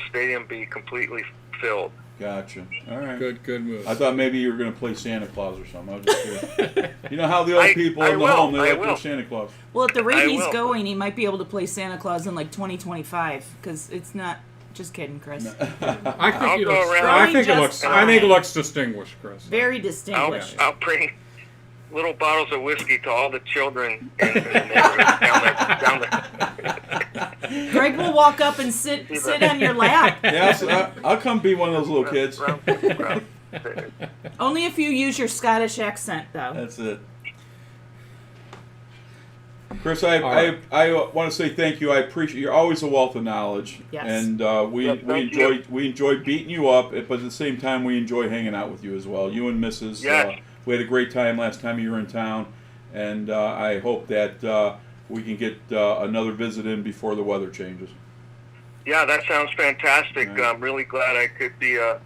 stadium be completely filled. gotcha. All right. Good move. I thought maybe you were gonna play Santa Claus or something. I was just curious. You know how the old I people in the will, home they I like their will. Santa Claus. Well, at the I rate he's will. going, he might be able to play Santa Claus in like 2025 because it's not. Just kidding, Chris. I think I'll he go looks. around. I think it Just looks. fine. I think it looks distinguished, Chris. Very I'll distinguished. bring little bottles of whiskey to all the children in the neighborhood down the Greg will walk up and sit on your lap. Yeah, I'll come be one of those little kids. round. Only if you use your Scottish accent, though. That's it. Chris, All I right. want to say thank you. I appreciate you're always a wealth of knowledge, Yes. and we Yeah, thank enjoy beating you up, but at the same time we enjoy hanging out with you as well. You and Mrs. Yes. We had a great time last time you were in town, and I hope that we can get another visit in before the weather changes. Yeah, that sounds fantastic. Right. I'm really glad I could be a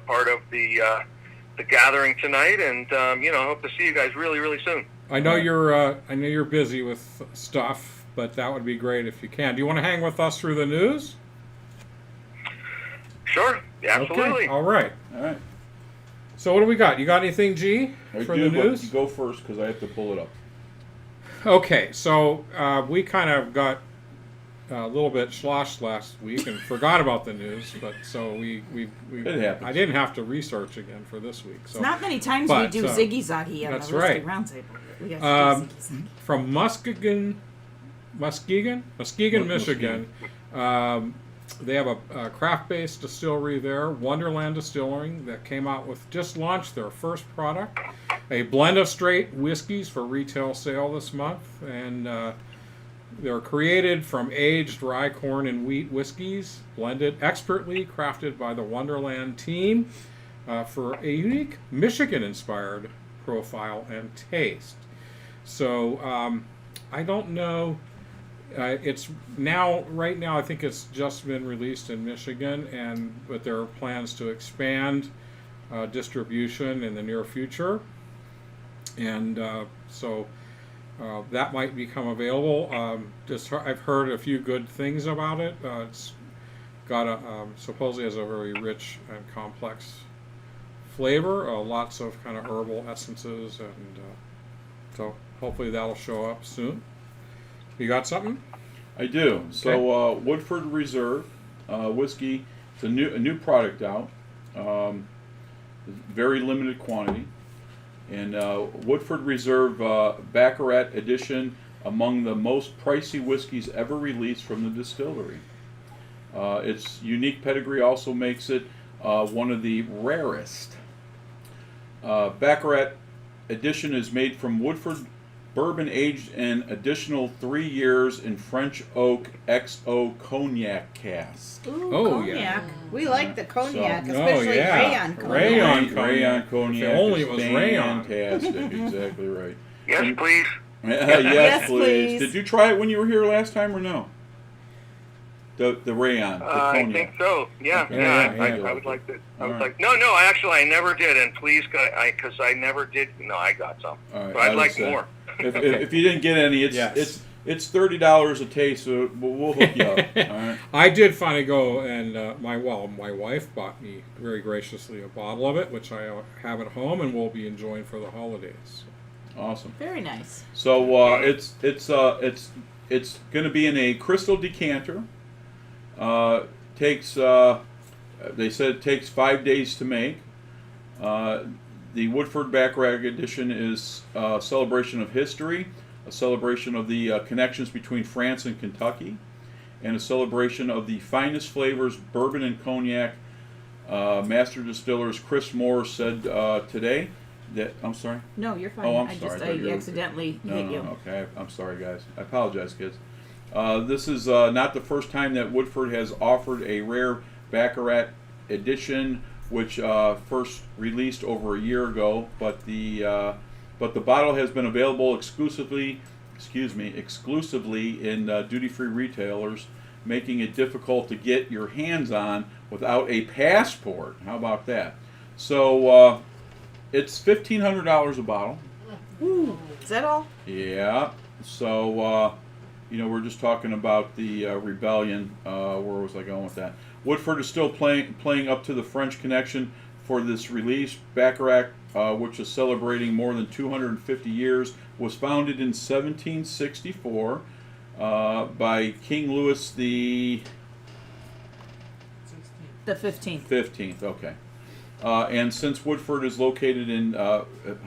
part of the gathering tonight, and I hope to see you guys really, really soon. I know you're busy with stuff, but that would be great if you can. Do you want to hang with us through the news? Sure, absolutely. Okay. All right. All right. So what do we got? You got anything, G, I for do, the but news? you go first because I have to pull it up. Okay, so we kind of got a little bit sloshed last week and forgot about the news, but so we It happens. I didn't have to research again for this week. So It's not many times But, we do Ziggy Zaggy on that's the Rusty right. Roundtable. We got to do Ziggy Zaggy. from Muskegon, Michigan. They have a craft-based distillery there, Wonderland Distilling, that came out with just launched their first product, a blend of straight whiskeys for retail sale this month, and they're created from aged rye, corn, and wheat whiskeys, blended expertly crafted by the Wonderland team for a unique Michigan-inspired profile and taste. So I don't know. It's right now. I think it's just been released in Michigan, but there are plans to expand distribution in the near future, and so that might become available. I've heard a few good things about it. It's got supposedly has a very rich and complex flavor. Lots of kind of herbal essences, and so hopefully that'll show up soon. You got something? I do. So Woodford Reserve whiskey. It's a new product out. Very limited quantity. And Woodford Reserve Baccarat Edition, among the most pricey whiskeys ever released from the distillery. Its unique pedigree also makes it one of the rarest. Baccarat Edition is made from Woodford bourbon aged an additional 3 years in French oak XO cognac cask. Ooh, Oh, cognac. yeah. We like the cognac, So- especially yeah. rayon cognac. Rayon cognac. If only is it was rayon. fantastic. Exactly right. Yes, please. Yes, Yes, please. please. Did you try it when you were here last time or no? The rayon, the I cognac. think so. Yeah, Okay. yeah. Yeah, I would like to. I was All like, no, actually, I never did. And please, because I never did. No, I got some. All right, But I'd I like would say, more. If you didn't get any, Yes. it's $30 a taste, so we'll hook you up. All right. I did finally go, and my wife bought me very graciously a bottle of it, which I have at home and will be enjoying for the holidays. Awesome. Very nice. So it's going to be in a crystal decanter. Takes they said it takes 5 days to make. The Woodford Baccarat Edition is a celebration of history, a celebration of the connections between France and Kentucky, and a celebration of the finest flavors, bourbon and cognac. Master distillers Chris Moore said today that I'm sorry. No, you're fine. Oh, I'm I sorry. I just thought you were- accidentally hit you. Okay. I'm sorry, guys. I apologize, kids. This is not the first time that Woodford has offered a rare Baccarat edition, which first released over a year ago. But the bottle has been available exclusively in duty-free retailers, making it difficult to get your hands on without a passport. How about that? So it's $1,500 a bottle. Ooh, is that all? Yeah. So, we're just talking about the rebellion. Where was I going with that? Woodford is still playing up to the French connection for this release. Baccarat, which is celebrating more than 250 years, was founded in 1764 by King Louis the 15th. 15th. Okay. And since Woodford is located in, how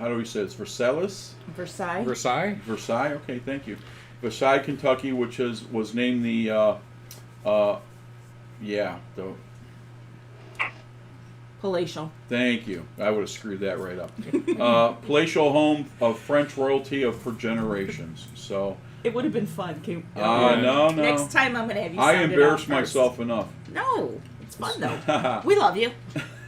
do we say it? It's Versailles? Versailles. Versailles. Okay, thank you. Versailles, Kentucky, which was named the Palatial. thank you. I would have screwed that right up. Palatial home of French royalty for generations. So It would have been fun. no. Next time I'm going to have you I sound it embarrassed out first. myself enough. No, it's fun though. We love you.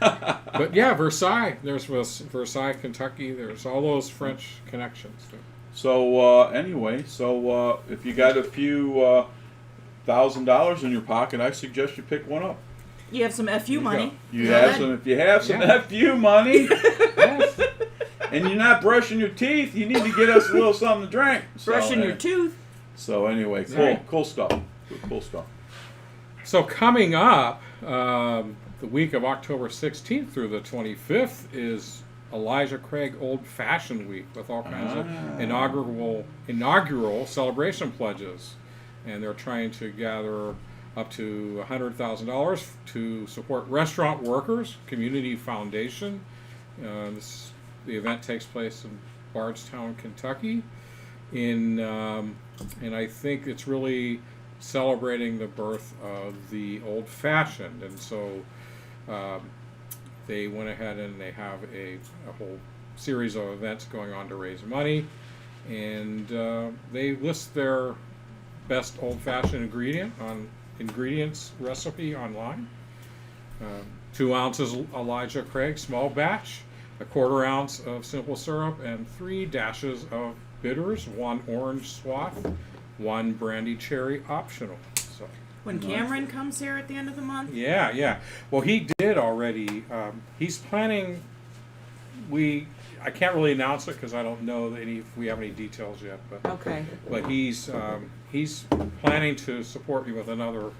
But yeah, Versailles. There's Versailles, Kentucky. There's all those French connections. So anyway, if you got a few $1,000 in your pocket, I suggest you pick one up. You have some FU money. You Go have ahead. some. If you have some Yeah. FU money, and you're not brushing your teeth, you need to get us a little something to drink. Brushing your tooth. So anyway, Right. cool stuff. Cool stuff. So coming up, the week of October 16th through the 25th is Elijah Craig Old Fashioned Week with all kinds of inaugural celebration pledges, and they're trying to gather up to $100,000 to support restaurant workers, community foundation. The event takes place in Bardstown, Kentucky, and I think it's really celebrating the birth of the old fashioned, and so they went ahead and they have a whole series of events going on to raise money, and they list their best old fashioned ingredients recipe online. 2 ounces Elijah Craig small batch, a 1/4 ounce of simple syrup, and 3 dashes of bitters, 1 orange swath, 1 brandy cherry optional. So When Cameron comes here at the end of the month. yeah. Well, he did already. He's planning I can't really announce it because I don't know if we have any details yet. Okay. But he's planning to support me with another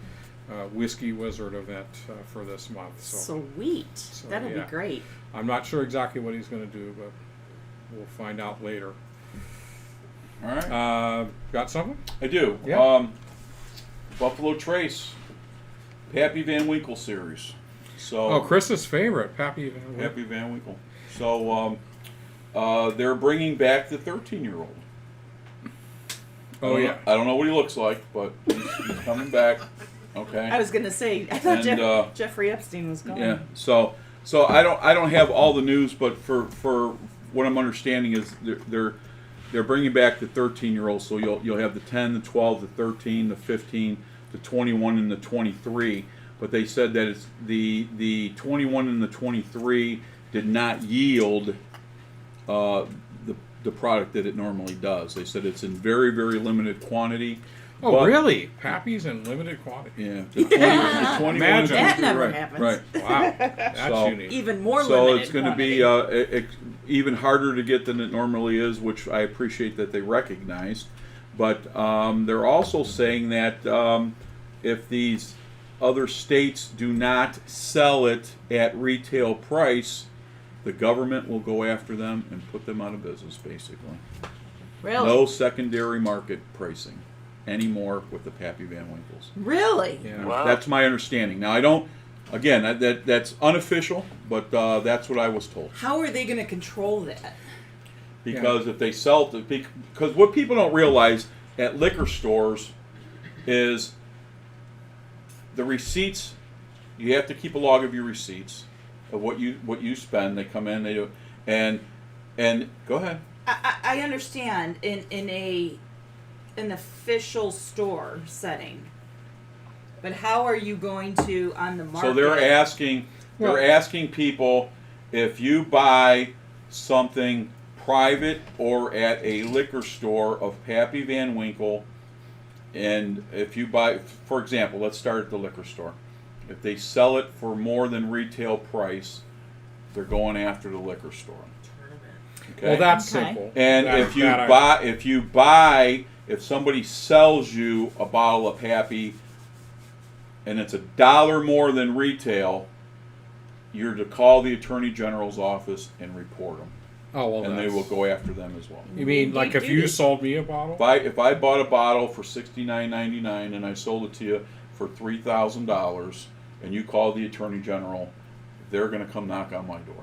Whiskey Wizard event for this month. Sweet. That'll be great. I'm not sure exactly what he's going to do, but we'll find out later. All right. Got something? I do. Yeah. Buffalo Trace, Pappy Van Winkle series. So Chris's favorite, Pappy Van Winkle. Pappy Van Winkle. So they're bringing back the 13-year-old. Oh yeah. I don't know what he looks like, but he's coming back. Okay. I was gonna say, I thought Jeffrey Epstein was gone. Yeah. So I don't have all the news, but for what I'm understanding is they're bringing back the 13-year-old. So you'll have the 10, the 12, the 13, the 15, the 21, and the 23. But they said that it's the 21 and the 23 did not yield the product that it normally does. They said it's in very, very limited quantity. Oh, but, really? Pappy's in limited quantity. Yeah. The 21 Imagine. That never right, happens. Right. Wow, that's So- unique. Even more So limited. it's going to be even harder to get than it normally is, which I appreciate that they recognized. But they're also saying that if these other states do not sell it at retail price, the government will go after them and put them out of business, basically. Really? No secondary market pricing anymore with the Pappy Van Winkles. Really? Yeah. Wow. That's my understanding. Now, I don't, again, that's unofficial, but that's what I was told. How are they going to control that? Because if they sell it, because what people don't realize at liquor stores is the receipts. You have to keep a log of your receipts of what you spend. They come in, they do, and go ahead. I understand in an official store setting, but how are you going to on the market? So they're asking people if you buy something private or at a liquor store of Pappy Van Winkle, and if you buy, for example, let's start at the liquor store. If they sell it for more than retail price, they're going after the liquor store. Okay? Well, that's Okay. simple. And That- if somebody sells you a bottle of Pappy and it's $1 more than retail, you're to call the Attorney General's office and report them, oh well, and they will go after them as well. You mean They like if do you this. sold me a bottle? If I bought a bottle for $69.99 and I sold it to you for $3,000, and you call the Attorney General, they're going to come knock on my door.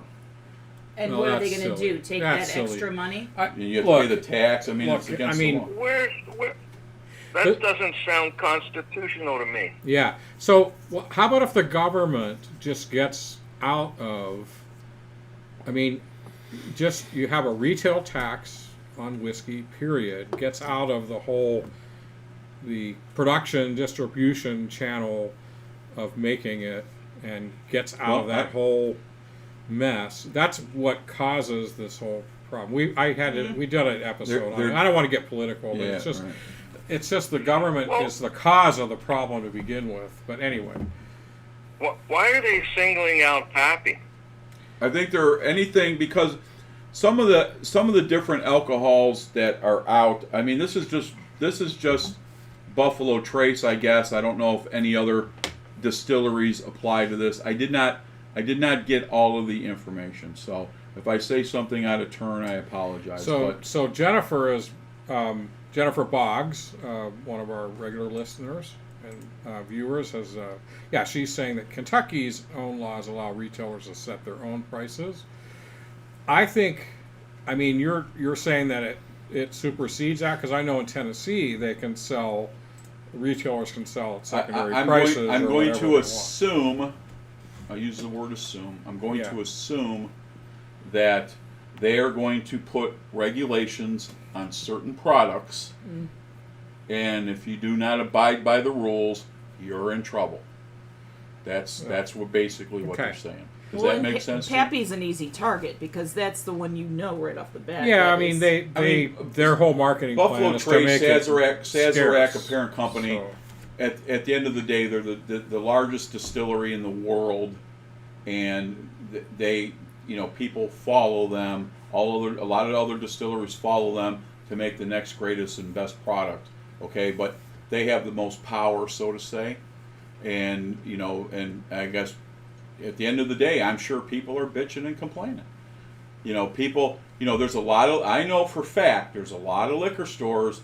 And No, what are they that's going to silly. do? Take That's that silly. extra money? And you have to pay the tax. I mean, it's look, against I mean- the law. Where that doesn't sound constitutional to me. Yeah. So how about if the government just gets out of? I mean, just you have a retail tax on whiskey. Period. Gets out of the production distribution channel of making it, and gets out of that whole mess. That's what causes this whole problem. We did an episode on it. I don't want to get political, but it's just right. it's just the government is the cause of the problem to begin with. But anyway, Why are they singling out Pappy? I think they're anything because some of the different alcohols that are out. I mean, this is just Buffalo Trace, I guess. I don't know if any other distilleries apply to this. I did not get all of the information. So if I say something out of turn, I apologize. so Jennifer is Jennifer Boggs, one of our regular listeners and viewers, has she's saying that Kentucky's own laws allow retailers to set their own prices. I think, I mean, you're saying that it supersedes that, because I know in Tennessee retailers can sell at secondary prices. I'm or going whatever to they want. assume. I'll use the word assume. I'm going Yeah. to assume that they are going to put regulations on certain products, and if you do not abide by the rules, you're in trouble. That's what basically what Okay. they're saying. Does Well, that and make sense? to you? Pappy's an easy target because that's the one you know right off the bat. Yeah, that I mean is- their whole marketing Buffalo plan is to Trace, make it Sazerac, scarce. a parent company. So, At the end of the day, they're the largest distillery in the world, and they people follow them. A lot of other distilleries follow them to make the next greatest and best product. Okay, but they have the most power, so to say, and and I guess at the end of the day, I'm sure people are bitching and complaining. People. There's a lot of. I know for a fact there's a lot of liquor stores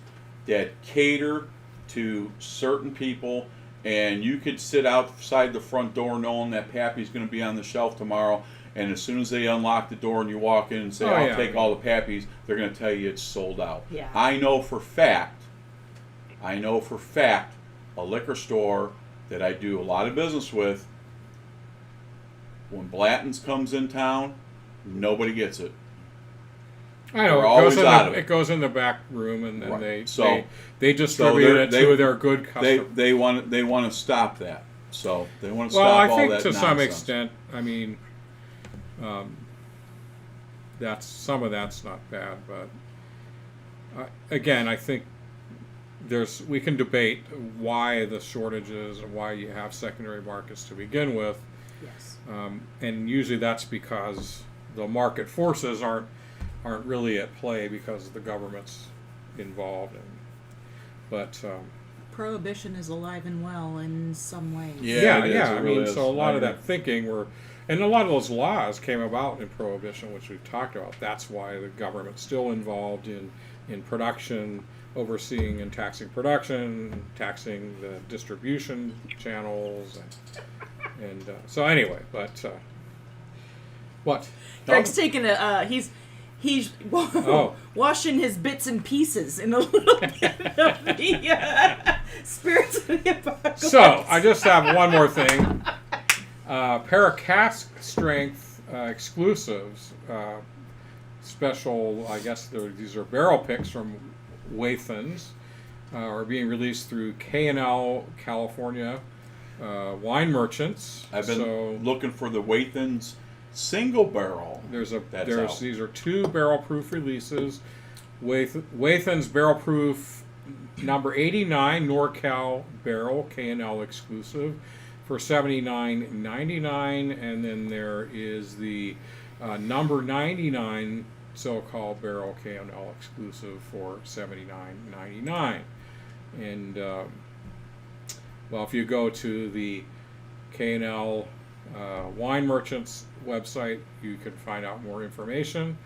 that cater to certain people, and you could sit outside the front door knowing that Pappy's going to be on the shelf tomorrow, and as soon as they unlock the door and you walk in and say, I'll take all the Pappys, they're going to tell you it's sold out. Yeah. I know for fact, a liquor store that I do a lot of business with, when Blatton's comes in town, nobody gets it. I know. We're always out of it. It goes in the back room, and then Right. they distribute it to their good customers. They want to stop that. So they want to Well, stop I all think that to nonsense. some extent, I mean, some of that's not bad, but again, I think we can debate why the shortages and why you have secondary markets to begin with, Yes. and usually that's because the market forces aren't really at play because the government's involved, but. Prohibition is alive and well in some ways. Yeah, it is. It I really mean, is. so a lot I of agree. that thinking and a lot of those laws came about in Prohibition, which we've talked about. That's why the government's still involved in production, overseeing and taxing production, taxing the distribution channels, and so anyway. But what? Greg's taking he's washing his bits and pieces in a little bit of the spirits of the apocalypse. So I just have one more thing. Pair of cask strength exclusives, special. I guess these are barrel picks from Wathans, are being released through K&L California Wine Merchants. I've been looking for the Wathans single barrel. These are 2 barrel proof releases. Wathans barrel proof number 89 NorCal barrel K&L exclusive for $79.99, and then there is the number 99 so-called barrel K&L exclusive for $79.99. And well, if you go to the K&L Wine Merchants website, you can find out more information,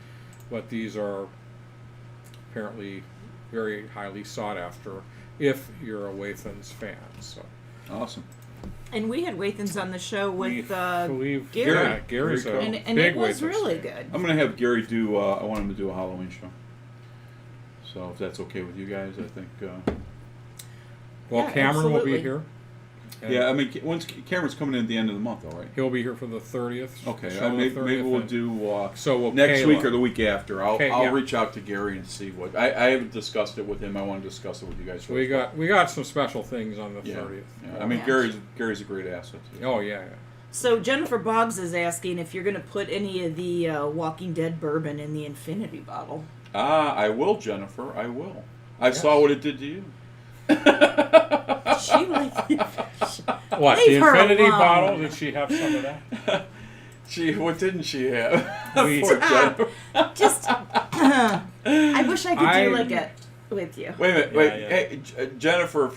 but these are apparently very highly sought after if you're a Wathans fan. So Awesome. And we had Wathans on the show with believe Gary. Yeah, Gary's a and big it was Wathans really fan. good. I'm going to have Gary do, I want him to do a Halloween show. So if that's okay with you guys, I think... Well, Yeah, Cameron will be absolutely. here. And yeah, I mean, Cameron's coming in at the end of the month, though, right? he'll be here for the 30th. Okay, show on the maybe 30th, we'll and do so we'll next Kayla. week or the week after. I'll Yeah. reach out to Gary and see what... I haven't discussed it with him. I want to discuss it with you guys. So we got some special things on the Yeah. 30th. I mean, Yeah. Gary's a great asset. Oh yeah. So Jennifer Boggs is asking if you're going to put any of the Walking Dead bourbon in the Infinity bottle. I will, Jennifer. I will. I Yes. saw what it did to you. She like What, Leave the her Infinity alone. bottle? Did she have some of that? What didn't she have? We- Poor Jennifer. just. I wish I could do like it with you. Wait a minute. Yeah, Wait, yeah. hey, Jennifer, if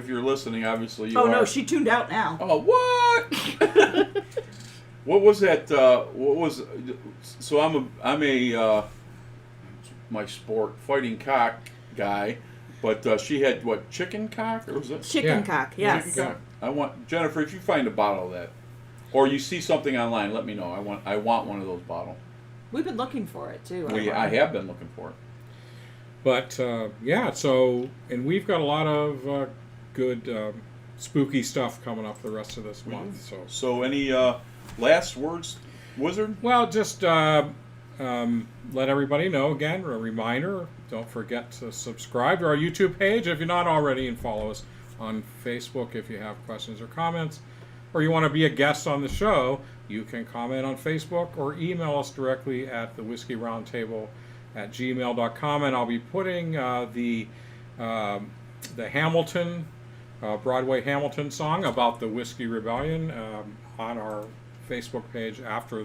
you're listening, obviously you Oh are. no, she tuned out now. Oh, what? What was that? What was? So I'm a my sport fighting cock guy, but she had what, chicken cock, or was it Chicken Yeah. cock, yes. chicken cock? I want, Jennifer, if you find a bottle of that, or you see something online, let me know. I want one of those bottles. We've been looking for it too. I have been looking for it. But yeah, so and we've got a lot of good spooky stuff coming up the rest of this month. So any last words, Wizard? Well, just let everybody know again. A reminder: don't forget to subscribe to our YouTube page if you're not already, and follow us on Facebook if you have questions or comments, or you want to be a guest on the show. You can comment on Facebook or email us directly at thewhiskeyroundtable@gmail.com, and I'll be putting the Hamilton Broadway Hamilton song about the Whiskey Rebellion on our Facebook page after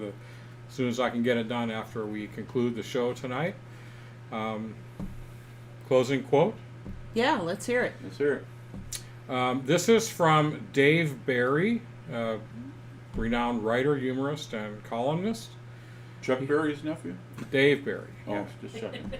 as soon as I can get it done after we conclude the show tonight. Closing quote. Yeah, let's hear it. Let's hear it. This is from Dave Barry, renowned writer, humorist, and columnist. Chuck Berry's nephew? Dave Barry. Oh, yeah. just checking.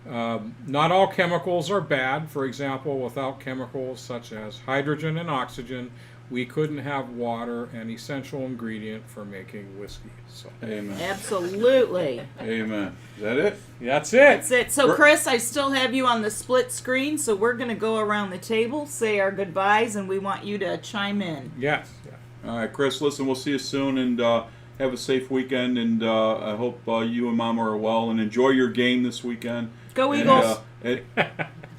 Not all chemicals are bad. For example, without chemicals such as hydrogen and oxygen, we couldn't have water, an essential ingredient for making whiskey. So, Amen. Absolutely. Amen. Is that it? that's it. That's it. So, Chris, I still have you on the split screen, so we're going to go around the table, say our goodbyes, and we want you to chime in. Yes. Yeah. All right, Chris, listen, we'll see you soon, and have a safe weekend, and I hope you and Mama are well, and enjoy your game this weekend. Go Eagles.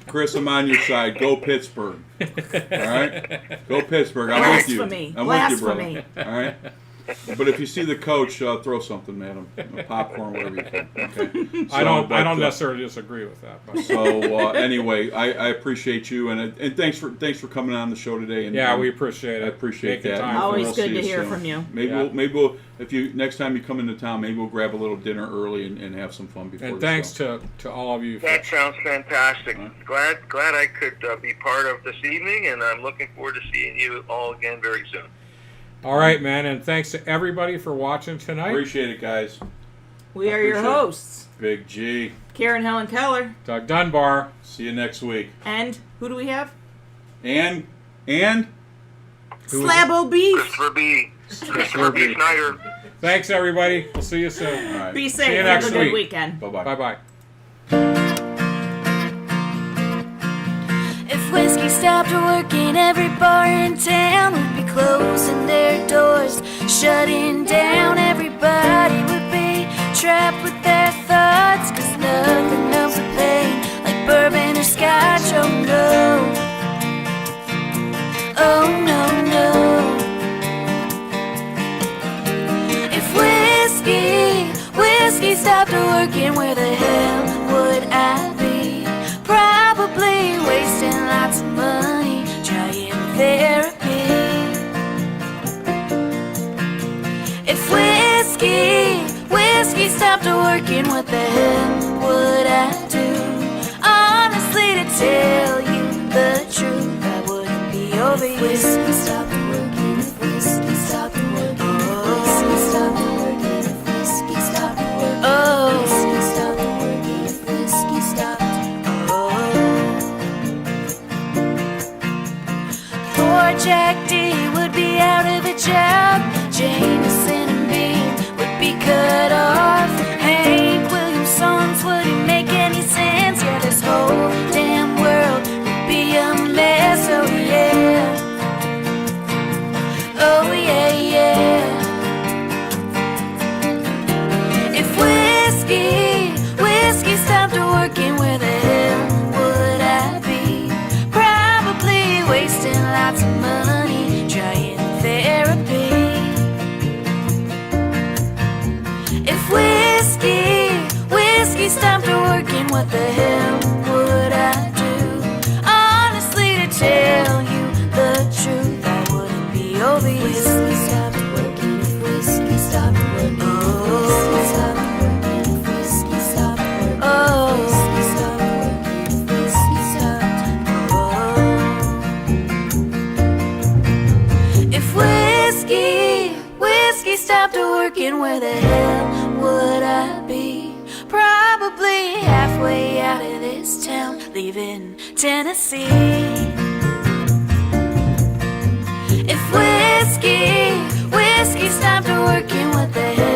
Chris, I'm on your side. Go Pittsburgh. All right? Go Pittsburgh. I'm with you. Blasphemy. I'm with you, brother. All right? But if you see the coach, throw something at him. Popcorn, whatever you can. Okay? I don't necessarily disagree with that. But. So anyway, I appreciate you, and thanks for coming on the show today. And yeah, we appreciate it. I appreciate that. Time. Always we'll good see to you hear soon. from you. Maybe we'll if you next time you come into town, maybe we'll grab a little dinner early and have some fun before. And the thanks show. to all of you. That sounds fantastic. Huh? Glad I could be part of this evening, and I'm looking forward to seeing you all again very soon. All right, man, and thanks to everybody for watching tonight. Appreciate it, guys. We are your Appreciate it. hosts, Big G. Karen Helen Keller. Doug Dunbar. See you next week. And who do we have? And Slabo Beef. Christopher B. Snyder. Thanks, everybody. We'll see you soon. all right. Be See you safe. next Have a good week. weekend. Bye-bye. Bye-bye. If whiskey stopped working, every bar in town would be closing their doors, shutting down. Everybody would be trapped with their thoughts, 'cause nothing else would play like bourbon or scotch. Oh no, oh no, no. If whiskey stopped working, where the hell would I be? Probably wasting lots of money trying therapy. If whiskey stopped working, what the hell would I do? Honestly, to tell you the truth, I wouldn't be over you. If whiskey stopped working, if whiskey stopped working, if whiskey stopped working, if whiskey stopped working, oh, whiskey stopped working, if whiskey stopped. Poor Jack D would be out of a job. Jameson and Bean would be cut off. Hank Williams songs wouldn't make any sense. Yeah, this whole damn world would be a mess. Oh yeah, oh yeah, yeah. If whiskey stopped working, where the hell would I be? Probably wasting lots of money trying therapy. If whiskey stopped working, what the hell would I do? Honestly, to tell you the truth, I wouldn't be over you. Whiskey stopped working, if whiskey stopped working, oh, whiskey stopped working, if whiskey stopped working, oh, whiskey stopped working, if whiskey stopped, oh. If whiskey stopped working, where the hell would I be? Probably halfway out of this town, leaving Tennessee. If whiskey stopped working, what the hell